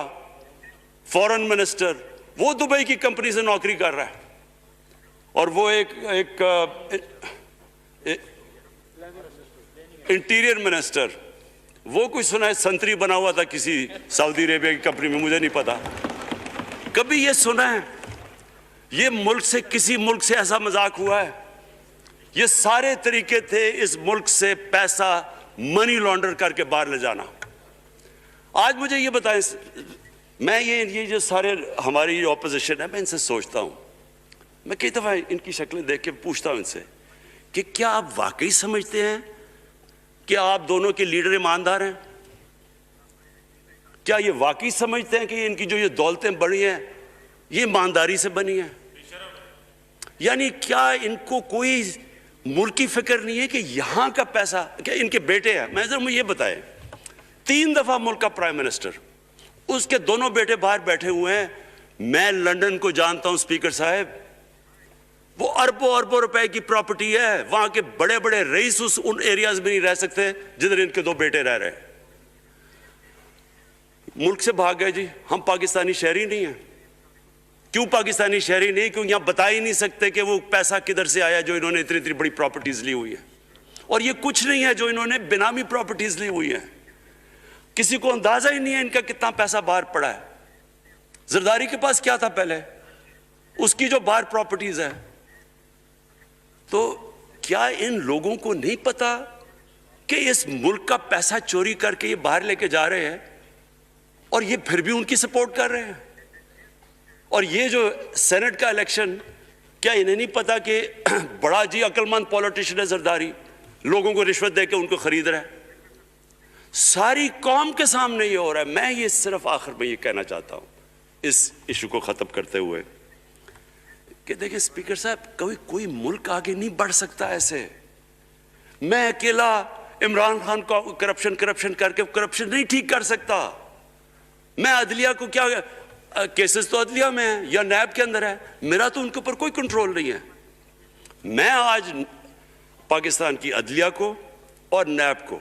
फॉरेन मिनिस्टर, वो दुबई की कंपनी से नौकरी कर रहा है। और वो एक इंटीरियर मिनिस्टर, वो कोई सुना है संतरी बना हुआ था किसी सऊदी अरेबिया की कंपनी में, मुझे नहीं पता। कभी ये सुना है ये मुल्क से, किसी मुल्क से ऐसा मजाक हुआ है? ये सारे तरीके थे इस मुल्क से पैसा मनी लॉन्डर करके बाहर ले जाना। आज मुझे ये बताएं, मैं ये जो सारे हमारी ऑपोजिशन है, मैं इनसे सोचता हूं, मैं कई दफा इनकी शक्लें देख के पूछता हूं इनसे कि क्या आप वाकई समझते हैं कि आप दोनों के लीडर ईमानदार हैं? क्या ये वाकई समझते हैं कि इनकी जो ये दौलतें बनी हैं ये ईमानदारी से बनी हैं? यानी क्या इनको कोई मुल्क की फिक्र नहीं है कि यहां का पैसा, क्या इनके बेटे हैं, मैं जरा मुझे ये बताएं, 3 दफा मुल्क का प्राइम मिनिस्टर, उसके दोनों बेटे बाहर बैठे हुए हैं। मैं लंदन को जानता हूं स्पीकर साहब, वो अरबों अरबों रुपए की प्रॉपर्टी है, वहां के बड़े बड़े रईस उन एरियाज में नहीं रह सकते जिधर इनके 2 बेटे रह रहे हैं। मुल्क से भाग गए जी, हम पाकिस्तानी शहरी नहीं हैं। क्यों पाकिस्तानी शहरी नहीं? क्योंकि यहां बता ही नहीं सकते कि वो पैसा किधर से आया जो इन्होंने इतनी इतनी बड़ी प्रॉपर्टीज ली हुई है। और ये कुछ नहीं है जो इन्होंने बेनामी प्रॉपर्टीज ली हुई है। किसी को अंदाजा ही नहीं है इनका कितना पैसा बाहर पड़ा है। जरदारी के पास क्या था पहले, उसकी जो बाहर प्रॉपर्टीज है। तो क्या इन लोगों को नहीं पता कि इस मुल्क का पैसा चोरी करके ये बाहर लेके जा रहे हैं और ये फिर भी उनकी सपोर्ट कर रहे हैं? और ये जो सेनेट का इलेक्शन, क्या इन्हें नहीं पता कि बड़ा जी अक्लमंद पॉलिटिशियन है जरदारी, लोगों को रिश्वत देके उनको खरीद रहा है? सारी कौम के सामने ये हो रहा है। मैं ये सिर्फ आखिर में ये कहना चाहता हूं इस इशू को खत्म करते हुए कि देखिए स्पीकर साहब, कोई मुल्क आगे नहीं बढ़ सकता ऐसे। मैं अकेला इमरान खान को करप्शन करके करप्शन नहीं ठीक कर सकता। मैं अदलिया को, क्या केसेस तो अदलिया में है या नैब के अंदर है, मेरा तो उनके ऊपर कोई कंट्रोल नहीं है। मैं आज पाकिस्तान की अदलिया को और नैब को,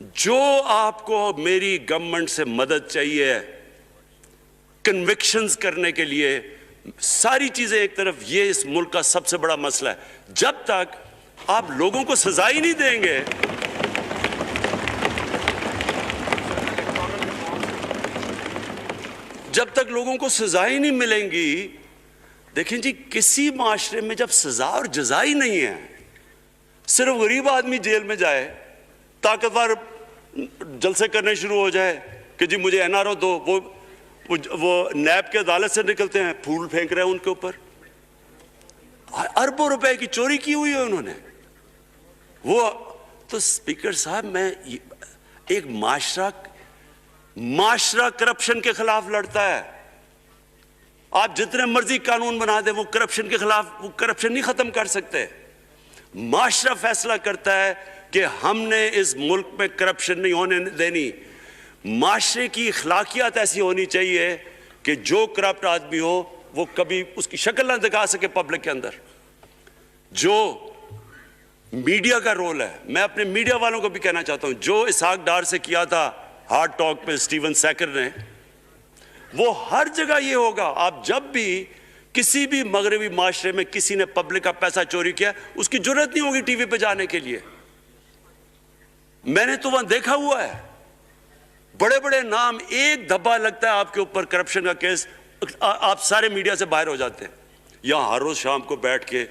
जो आपको मेरी गवर्नमेंट से मदद चाहिए कन्विक्शंस करने के लिए, सारी चीजें एक तरफ, ये इस मुल्क का सबसे बड़ा मसला है। जब तक आप लोगों को सजा ही नहीं देंगे, जब तक लोगों को सजा ही नहीं मिलेंगी। देखें जी, किसी माशरे में जब सजा और जजा ही नहीं है, सिर्फ गरीब आदमी जेल में जाए, ताकतवर जलसे करने शुरू हो जाए कि जी मुझे एनआरओ दो, वो नैब के अदालत से निकलते हैं, फूल फेंक रहे हैं उनके ऊपर। अरबों रुपए की चोरी की हुई है उन्होंने। वो तो स्पीकर साहब, मैं एक माशरा करप्शन के खिलाफ लड़ता है। आप जितने मर्जी कानून बना दें, वो करप्शन के खिलाफ, वो करप्शन नहीं खत्म कर सकते। माशरा फैसला करता है कि हमने इस मुल्क में करप्शन नहीं होने देनी। माशरे की अखलाकियात ऐसी होनी चाहिए कि जो करप्ट आदमी हो वो कभी उसकी शक्ल ना दिखा सके पब्लिक के अंदर। जो मीडिया का रोल है, मैं अपने मीडिया वालों को भी कहना चाहता हूं, जो इसहाक डार से किया था हार्ड टॉक पे स्टीवन सैकर ने, वो हर जगह ये होगा। आप जब भी किसी भी मगरबी माशरे में किसी ने पब्लिक का पैसा चोरी किया, उसकी जरूरत नहीं होगी टीवी पे जाने के लिए। मैंने तो वहां देखा हुआ है, बड़े बड़े नाम, एक धब्बा लगता है आपके ऊपर करप्शन का केस, आप सारे मीडिया से बाहर हो जाते हैं। यहां हर रोज शाम को बैठ के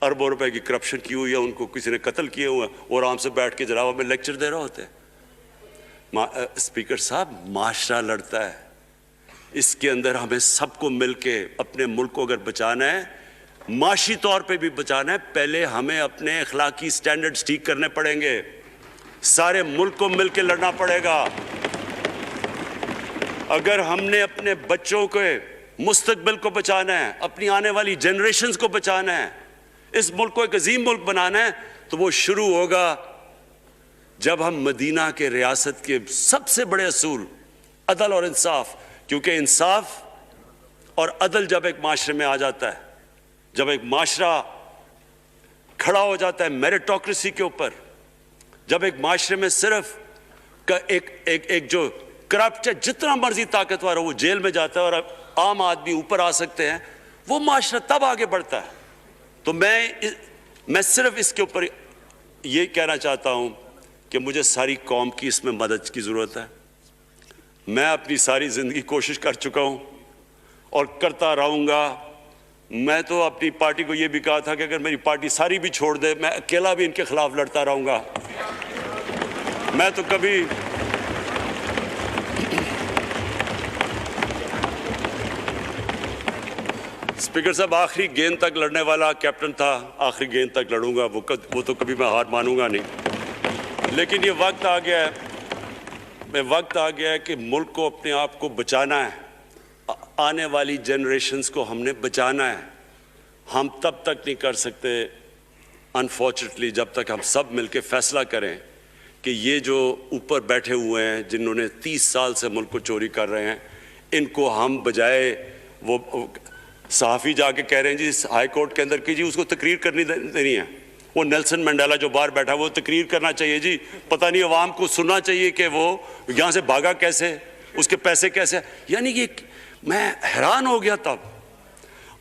अरबों रुपए की करप्शन की हुई है, उनको किसी ने कत्ल किए हुए हैं, और आराम से बैठ के जनाबा में लेक्चर दे रहे होते हैं। स्पीकर साहब, माशरा लड़ता है, इसके अंदर हमें सबको मिलके अपने मुल्क को अगर बचाना है, माशी तौर पे भी बचाना है, पहले हमें अपने अखलाकी स्टैंडर्ड्स ठीक करने पड़ेंगे। सारे मुल्क को मिलके लड़ना पड़ेगा। अगर हमने अपने बच्चों के मुस्तकबिल को बचाना है, अपनी आने वाली जनरेशन्स को बचाना है, इस मुल्क को एक अजीम मुल्क बनाना है, तो वो शुरू होगा जब हम मदीना के रियासत के सबसे बड़े असूल अदल और इंसाफ, क्योंकि इंसाफ और अदल जब एक माशरे में आ जाता है, जब एक माशरा खड़ा हो जाता है मेरिटोक्रेसी के ऊपर, जब एक माशरे में सिर्फ एक जो करप्ट है, जितना मर्जी ताकतवर हो वो जेल में जाता है और आम आदमी ऊपर आ सकते हैं, वो माशरा तब आगे बढ़ता है। तो मैं सिर्फ इसके ऊपर ये कहना चाहता हूं कि मुझे सारी कौम की इसमें मदद की ज़रूरत है। मैं अपनी सारी ज़िंदगी कोशिश कर चुका हूं और करता रहूँगा। मैं तो अपनी पार्टी को ये भी कहा था कि अगर मेरी पार्टी सारी भी छोड़ दे, मैं अकेला भी इनके खिलाफ लड़ता रहूंगा। मैं तो कभी स्पीकर साहब आखिरी गेंद तक लड़ने वाला कैप्टन था, आखिरी गेंद तक लड़ूंगा, वो तो कभी मैं हार मानूंगा नहीं। लेकिन ये वक्त आ गया है कि मुल्क को अपने आप को बचाना है, आने वाली जनरेशन्स को हमने बचाना है। हम तब तक नहीं कर सकते अनफॉर्चुनेटली जब तक हम सब मिलकर फैसला करें कि ये जो ऊपर बैठे हुए हैं जिन्होंने 30 साल से मुल्क को चोरी कर रहे हैं, इनको हम बजाय वो सहाफ़ी जाके कह रहे हैं जी हाई कोर्ट के अंदर की जी उसको तकरीर करनी देनी है, वो नेल्सन मंडेला जो बाहर बैठा वो तकरीर करना चाहिए जी, पता नहीं अवाम को सुनना चाहिए कि वो यहाँ से भागा कैसे, उसके पैसे कैसे, यानी कि मैं हैरान हो गया तब।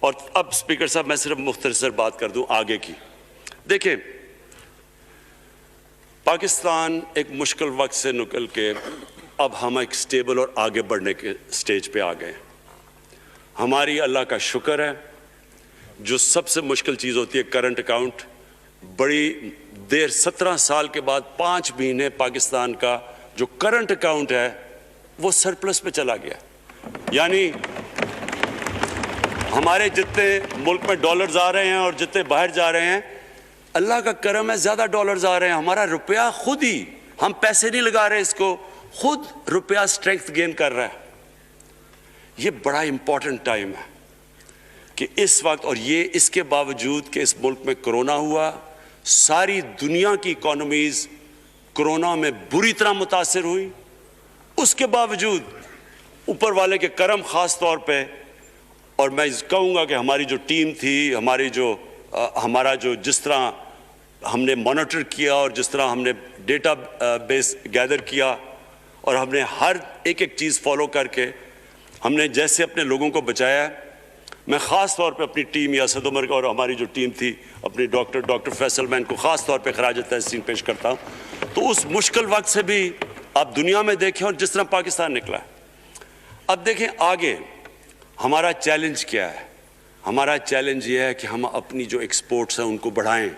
और अब स्पीकर साहब मैं सिर्फ मुख्तसर बात कर दूं आगे की। देखिए पाकिस्तान एक मुश्किल वक्त से निकल के अब हम एक स्टेबल और आगे बढ़ने के स्टेज पे आ गए। हमारी अल्लाह का शुक्र है, जो सबसे मुश्किल चीज़ होती है करंट अकाउंट, बड़ी देर 17 साल के बाद 5 महीने पाकिस्तान का जो करंट अकाउंट है वो सरप्लस पे चला गया। यानी हमारे जितने मुल्क में डॉलर्स आ रहे हैं और जितने बाहर जा रहे हैं, अल्लाह का करम है ज़्यादा डॉलर्स आ रहे हैं। हमारा रुपया खुद ही, हम पैसे नहीं लगा रहे इसको, खुद रुपया स्ट्रेंथ गेन कर रहा है। ये बड़ा इंपॉर्टेंट टाइम है कि इस वक्त, और ये इसके बावजूद कि इस मुल्क में कोरोना हुआ, सारी दुनिया की इकोनॉमीज कोरोना में बुरी तरह मुतासिर हुई, उसके बावजूद ऊपर वाले के करम ख़ास तौर पे, और मैं कहूँगा कि हमारी जो टीम थी, हमारा जो जिस तरह हमने मॉनिटर किया और जिस तरह हमने डेटा बेस गैदर किया और हमने हर एक चीज़ फॉलो करके हमने जैसे अपने लोगों को बचाया। मैं ख़ास तौर पे अपनी टीम यासद उमर और हमारी जो टीम थी अपनी डॉक्टर फैसल, मैं इनको ख़ास तौर पे खराज तहसीन पेश करता हूँ। तो उस मुश्किल वक्त से भी आप दुनिया में देखें और जिस तरह पाकिस्तान निकला है। अब देखें आगे हमारा चैलेंज क्या है। हमारा चैलेंज ये है कि हम अपनी जो एक्सपोर्ट्स हैं उनको बढ़ाएं,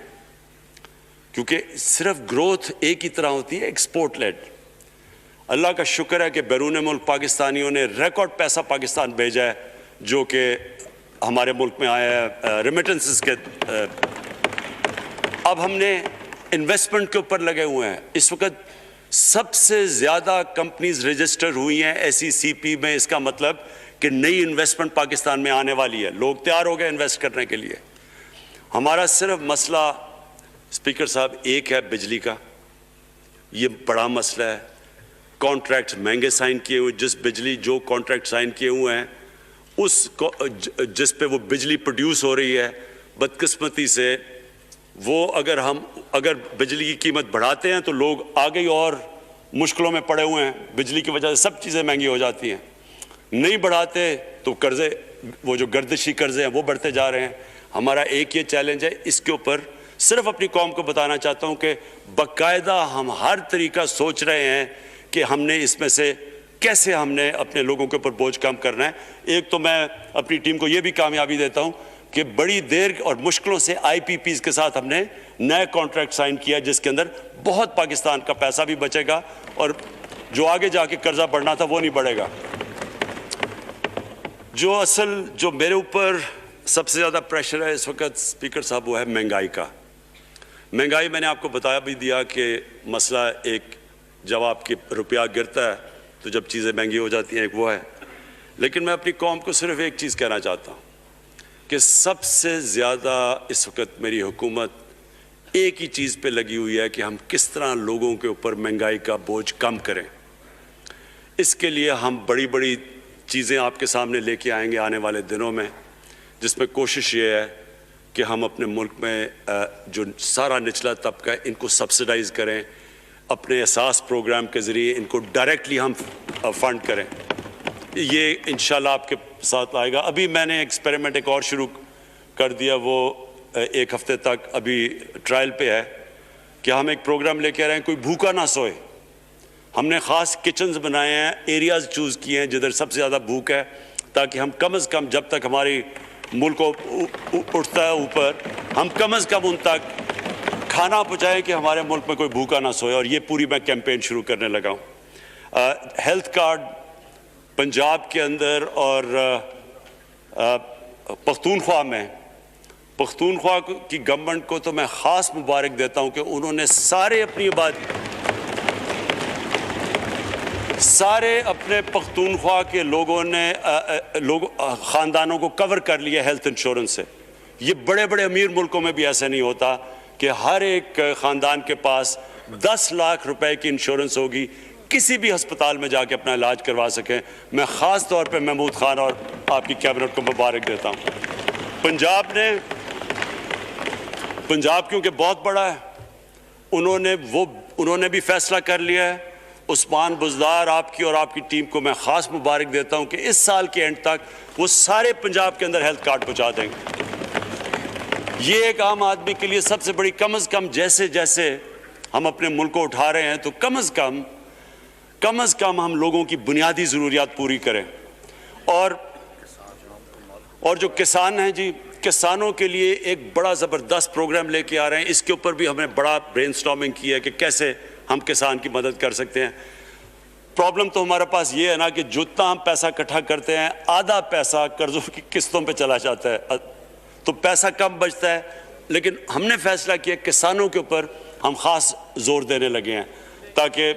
क्योंकि सिर्फ ग्रोथ एक ही तरह होती है, एक्सपोर्ट लेड। अल्लाह का शुक्र है कि बैरून मुल्क पाकिस्तानियों ने रिकॉर्ड पैसा पाकिस्तान भेजा है जो कि हमारे मुल्क में आया है रेमिटेंसेस के। अब हमने इन्वेस्टमेंट के ऊपर लगे हुए हैं। इस वक्त सबसे ज़्यादा कंपनीज रजिस्टर हुई हैं SECP में। इसका मतलब कि नई इन्वेस्टमेंट पाकिस्तान में आने वाली है, लोग तैयार हो गए इन्वेस्ट करने के लिए। हमारा सिर्फ मसला स्पीकर साहब एक है बिजली का, ये बड़ा मसला है। कॉन्ट्रैक्ट महंगे साइन किए हुए, जो कॉन्ट्रैक्ट साइन किए हुए हैं जिस पे वो बिजली प्रोड्यूस हो रही है, बदकिस्मती से वो अगर बिजली की कीमत बढ़ाते हैं तो लोग आगे और मुश्किलों में पड़े हुए हैं। बिजली की वजह से सब चीज़ें महंगी हो जाती हैं। नहीं बढ़ाते तो कर्जे, वो जो गर्दिशी कर्जे हैं वो बढ़ते जा रहे हैं। हमारा एक ये चैलेंज है, इसके ऊपर सिर्फ अपनी कौम को बताना चाहता हूँ कि बाकायदा हम हर तरीका सोच रहे हैं कि हमने इसमें से कैसे हमने अपने लोगों के ऊपर बोझ कम करना है। एक तो मैं अपनी टीम को ये भी कामयाबी देता हूँ कि बड़ी देर और मुश्किलों से IPPs के साथ हमने नया कॉन्ट्रैक्ट साइन किया, जिसके अंदर बहुत पाकिस्तान का पैसा भी बचेगा और जो आगे जाके कर्जा बढ़ना था वो नहीं बढ़ेगा। जो मेरे ऊपर सबसे ज़्यादा प्रेशर है इस वक्त स्पीकर साहब, वो है महंगाई का। महंगाई मैंने आपको बताया भी दिया कि मसला एक, जब आपके रुपया गिरता है तो जब चीज़ें महंगी हो जाती हैं, एक वो है। लेकिन मैं अपनी कौम को सिर्फ एक चीज़ कहना चाहता हूँ कि सबसे ज़्यादा इस वक्त मेरी हुकूमत एक ही चीज़ पे लगी हुई है कि हम किस तरह लोगों के ऊपर महंगाई का बोझ कम करें। इसके लिए हम बड़ी बड़ी चीज़ें आपके सामने लेके आएंगे आने वाले दिनों में, जिसमें कोशिश ये है कि हम अपने मुल्क में जो सारा निचला तबका है इनको सब्सिडाइज़ करें, अपने एहसास प्रोग्राम के ज़रिए इनको डायरेक्टली हम फंड करें। ये इंशाल्लाह आपके साथ आएगा। अभी मैंने एक्सपेरिमेंट एक और शुरू कर दिया, वो 1 हफ्ते तक अभी ट्रायल पे है कि हम एक प्रोग्राम लेके आ रहे हैं, कोई भूखा ना सोए। हमने ख़ास किचन्स बनाए हैं, एरियाज़ चूज़ किए हैं जिधर सबसे ज़्यादा भूख है, ताकि हम कम से कम जब तक हमारी मुल्क उठता है ऊपर, हम कम से कम उन तक खाना पहुँचाएँ कि हमारे मुल्क में कोई भूखा ना सोए। और ये पूरी मैं कैंपेन शुरू करने लगा हूँ। हेल्थ कार्ड पंजाब के अंदर और पख्तूनख्वा की गवर्नमेंट को तो मैं ख़ास मुबारक देता हूँ कि उन्होंने सारे अपने पख्तूनख्वा के लोगों ने ख़ानदानों को कवर कर लिया हेल्थ इंश्योरेंस से। ये बड़े बड़े अमीर मुल्कों में भी ऐसा नहीं होता कि हर एक ख़ानदान के पास 10 लाख रुपए की इंश्योरेंस होगी, किसी भी अस्पताल में जाके अपना इलाज करवा सकें। मैं ख़ास तौर पे महमूद खान और आपकी कैबिनेट को मुबारक देता हूँ। पंजाब क्योंकि बहुत बड़ा है, उन्होंने भी फैसला कर लिया है। उस्मान बुज़दार आपकी और आपकी टीम को मैं ख़ास मुबारक देता हूँ कि इस साल के एंड तक वो सारे पंजाब के अंदर हेल्थ कार्ड पहुँचा देंगे। ये एक आम आदमी के लिए सबसे बड़ी, कम से कम जैसे जैसे हम अपने मुल्क को उठा रहे हैं तो कम से कम हम लोगों की बुनियादी ज़रूरियात पूरी करें। और जो किसान हैं जी, किसानों के लिए एक बड़ा ज़बरदस्त प्रोग्राम लेके आ रहे हैं। इसके ऊपर भी हमने बड़ा ब्रेनस्टॉर्मिंग की है कि कैसे हम किसान की मदद कर सकते हैं। प्रॉब्लम तो हमारे पास ये है ना कि जितना हम पैसा इकट्ठा करते हैं, आधा पैसा कर्ज़ों की किस्तों पे चला जाता है, तो पैसा कम बचता है। लेकिन हमने फैसला किया किसानों के ऊपर हम ख़ास जोर देने लगे हैं ताकि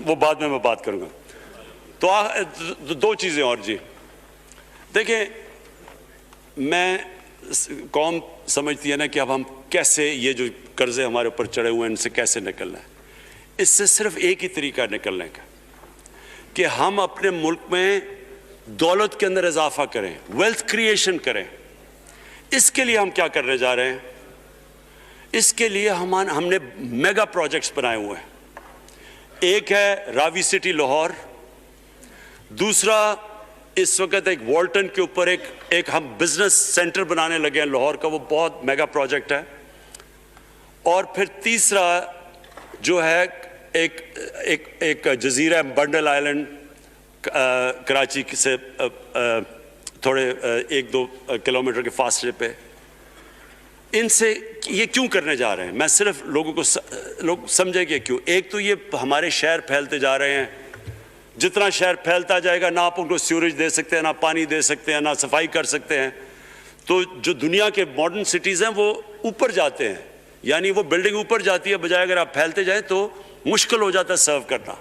वो बाद में मैं बात करूँगा। तो दो चीज़ें और जी, देखिए, कौम समझती है ना कि अब हम कैसे ये जो कर्जे हमारे ऊपर चढ़े हुए हैं इनसे कैसे निकलना है। इससे सिर्फ एक ही तरीका निकलने का कि हम अपने मुल्क में दौलत के अंदर इजाफा करें, वेल्थ क्रिएशन करें। इसके लिए हम क्या करने जा रहे हैं? इसके लिए हमने मेगा प्रोजेक्ट्स बनाए हुए हैं। एक है रावी सिटी लाहौर, दूसरा इस वक्त एक वॉल्टन के ऊपर एक हम बिजनेस सेंटर बनाने लगे हैं लाहौर का, वो बहुत मेगा प्रोजेक्ट है। और फिर तीसरा जो है एक जजीरा बंडल आइलैंड कराची से थोड़े 1-2 किलोमीटर के फासले पे। इनसे ये क्यों करने जा रहे हैं, मैं सिर्फ लोग समझे कि क्यों। एक तो ये हमारे शहर फैलते जा रहे हैं, जितना शहर फैलता जाएगा ना आप उनको सीवरेज दे सकते हैं, ना पानी दे सकते हैं, ना सफाई कर सकते हैं। तो जो दुनिया के मॉडर्न सिटीज़ हैं वो ऊपर जाते हैं, यानी वो बिल्डिंग ऊपर जाती है, बजाय अगर आप फैलते जाएं तो मुश्किल हो जाता है सर्व करना।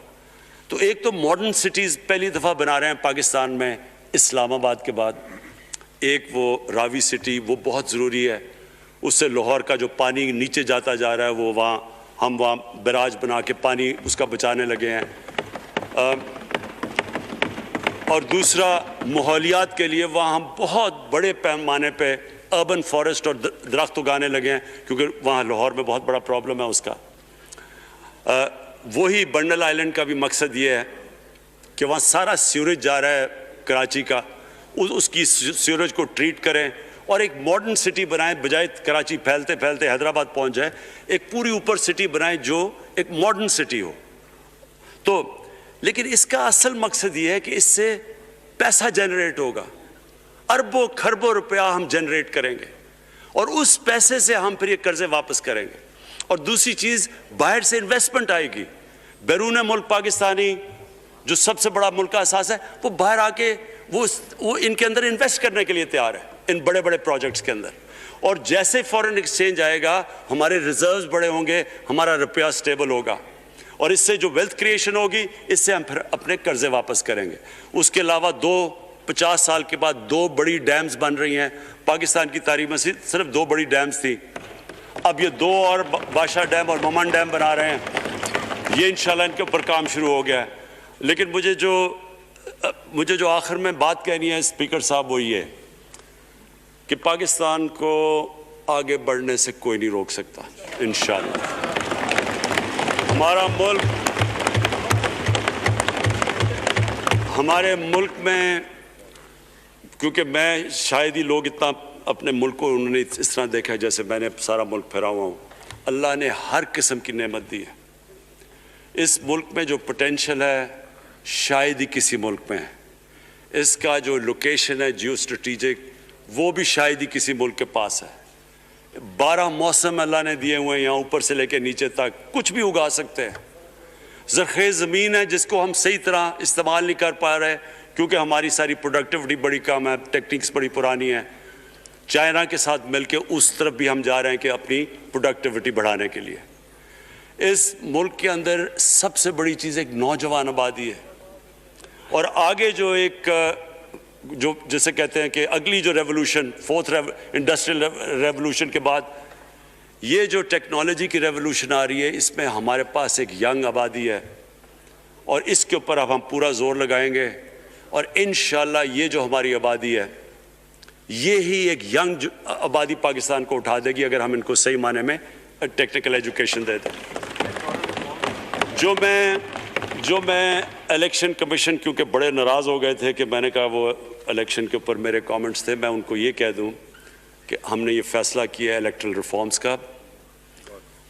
तो एक तो मॉडर्न सिटीज़ पहली दफ़ा बना रहे हैं पाकिस्तान में इस्लामाबाद के बाद। एक वो रावी सिटी, वो बहुत ज़रूरी है। उससे लाहौर का जो पानी नीचे जाता जा रहा है वो हम वहाँ बैराज बना के पानी उसका बचाने लगे हैं। और दूसरा माहौलियात के लिए वहाँ हम बहुत बड़े पैमाने पे अर्बन फॉरेस्ट और दरख्त उगाने लगे हैं, क्योंकि वहाँ लाहौर में बहुत बड़ा प्रॉब्लम है उसका। वही बंडल आइलैंड का भी मकसद ये है कि वहाँ सारा सीवरेज जा रहा है कराची का, उसकी सीवरेज को ट्रीट करें और एक मॉडर्न सिटी बनाएं, बजाय कराची फैलते फैलते हैदराबाद पहुँच जाए। एक पूरी ऊपर सिटी बनाएं जो एक मॉडर्न सिटी हो। तो लेकिन इसका असल मकसद ये है कि इससे पैसा जनरेट होगा, अरबों खरबों रुपया हम जनरेट करेंगे और उस पैसे से हम फिर ये कर्जे वापस करेंगे। और दूसरी चीज़, बाहर से इन्वेस्टमेंट आएगी। बैरून मुल्क पाकिस्तानी जो सबसे बड़ा मुल्क का असास है, वो बाहर आके वो इनके अंदर इन्वेस्ट करने के लिए तैयार है, इन बड़े बड़े प्रोजेक्ट्स के अंदर। और जैसे फॉरेन एक्सचेंज आएगा, हमारे रिजर्व्स बड़े होंगे, हमारा रुपया स्टेबल होगा और इससे जो वेल्थ क्रिएशन होगी, इससे हम फिर अपने कर्जे वापस करेंगे। उसके अलावा 50 साल के बाद 2 बड़ी डैम्स बन रही हैं। पाकिस्तान की तारीख में सिर्फ 2 बड़ी डैम्स थी, अब ये 2 और बादशाह डैम और ममन डैम बना रहे हैं। ये इंशाल्लाह इनके ऊपर काम शुरू हो गया है। लेकिन मुझे जो आखिर में बात कहनी है स्पीकर साहब, वो ये कि पाकिस्तान को आगे बढ़ने से कोई नहीं रोक सकता इंशाल्लाह। हमारे मुल्क में, क्योंकि मैं शायद ही लोग इतना अपने मुल्क को उन्होंने इस तरह देखा है जैसे मैंने सारा मुल्क फिरा हुआ हूँ। अल्लाह ने हर किस्म की नेमत दी है। इस मुल्क में जो पोटेंशियल है शायद ही किसी मुल्क में है। इसका जो लोकेशन है जियो स्ट्रेटेजिक, वो भी शायद ही किसी मुल्क के पास है। 12 मौसम अल्लाह ने दिए हुए हैं, यहाँ ऊपर से लेकर नीचे तक कुछ भी उगा सकते हैं। ज़रख़ेज़ ज़मीन है जिसको हम सही तरह इस्तेमाल नहीं कर पा रहे क्योंकि हमारी सारी प्रोडक्टिविटी बड़ी कम है, टेक्निक्स बड़ी पुरानी है। चाइना के साथ मिलकर उस तरफ भी हम जा रहे हैं कि अपनी प्रोडक्टिविटी बढ़ाने के लिए। इस मुल्क के अंदर सबसे बड़ी चीज़ एक नौजवान आबादी है, और आगे जो जैसे कहते हैं कि अगली जो रेवोल्यूशन, फोर्थ इंडस्ट्रियल रेवोल्यूशन के बाद ये जो टेक्नोलॉजी की रेवोल्यूशन आ रही है, इसमें हमारे पास एक यंग आबादी है और इसके ऊपर अब हम पूरा जोर लगाएंगे। और इंशाल्लाह ये जो हमारी आबादी है, ये ही एक यंग आबादी पाकिस्तान को उठा देगी अगर हम इनको सही माने में टेक्निकल एजुकेशन दे दें। जो मैं इलेक्शन कमीशन, क्योंकि बड़े नाराज़ हो गए थे कि मैंने कहा वो इलेक्शन के ऊपर मेरे कमेंट्स थे, मैं उनको ये कह दूं कि हमने ये फैसला किया है इलेक्ट्रल रिफॉर्म्स का।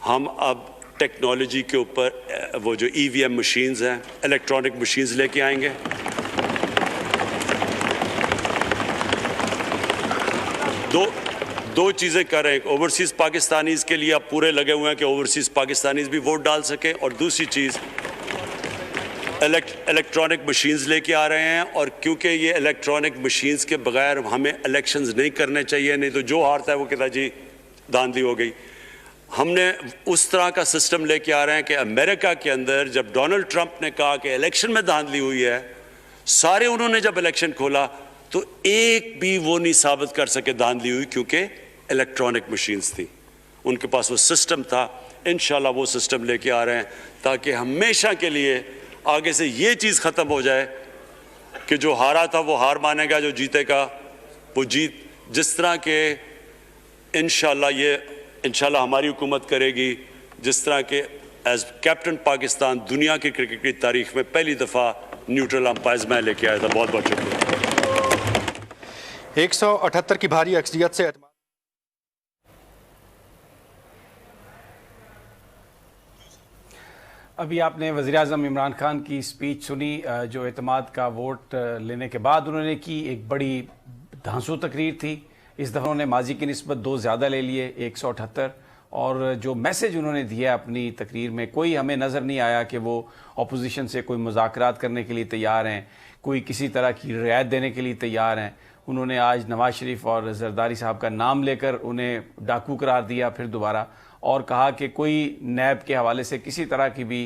हम अब टेक्नोलॉजी के ऊपर वो जो EVM मशीन्स हैं, इलेक्ट्रॉनिक मशीन्स लेके आएंगे। दो चीज़ें कर रहे हैं। ओवरसीज़ पाकिस्तानीज़ के लिए आप पूरे लगे हुए हैं कि ओवरसीज़ पाकिस्तानीज़ भी वोट डाल सकें, और दूसरी चीज़ इलेक्ट्रॉनिक मशीन्स लेके आ रहे हैं। और क्योंकि ये इलेक्ट्रॉनिक मशीन्स के बगैर हमें इलेक्शंस नहीं करने चाहिए, नहीं तो जो हारता है वो कहता जी धांधली हो गई। हमने उस तरह का सिस्टम लेके आ रहे हैं कि अमेरिका के अंदर जब डोनाल्ड ट्रंप ने कहा कि इलेक्शन में धांधली हुई है, सारे उन्होंने जब इलेक्शन खोला तो एक भी वो नहीं साबित कर सके धांधली हुई, क्योंकि इलेक्ट्रॉनिक मशीन्स थी, उनके पास वो सिस्टम था। इंशाल्लाह वो सिस्टम लेके आ रहे हैं ताकि हमेशा के लिए आगे से ये चीज़ ख़त्म हो जाए कि जो हारा था वो हार मानेगा, जो जीतेगा वो जीत। जिस तरह के इंशाल्लाह हमारी हुकूमत करेगी, जिस तरह के एज कैप्टन पाकिस्तान दुनिया की क्रिकेट की तारीख में पहली दफ़ा न्यूट्रल अंपायर्स मैं लेके आया था। बहुत बहुत शुक्रिया। 178 की भारी अक्सरियत से अभी आपने वज़ीर-ए-आज़म इमरान खान की स्पीच सुनी, जो एतमाद का वोट लेने के बाद उन्होंने की। एक बड़ी धांसू तकरीर थी। इस दफ़ा उन्होंने माजी की निस्बत 2 ज़्यादा ले लिए, 178। और जो मैसेज उन्होंने दिया अपनी तकरीर में, कोई हमें नज़र नहीं आया कि वो अपोजिशन से कोई मुज़ाकरात करने के लिए तैयार हैं, कोई किसी तरह की रियायत देने के लिए तैयार हैं। उन्होंने आज नवाज शरीफ और जरदारी साहब का नाम लेकर उन्हें डाकू करार दिया फिर दोबारा, और कहा कि कोई नैब के हवाले से किसी तरह की भी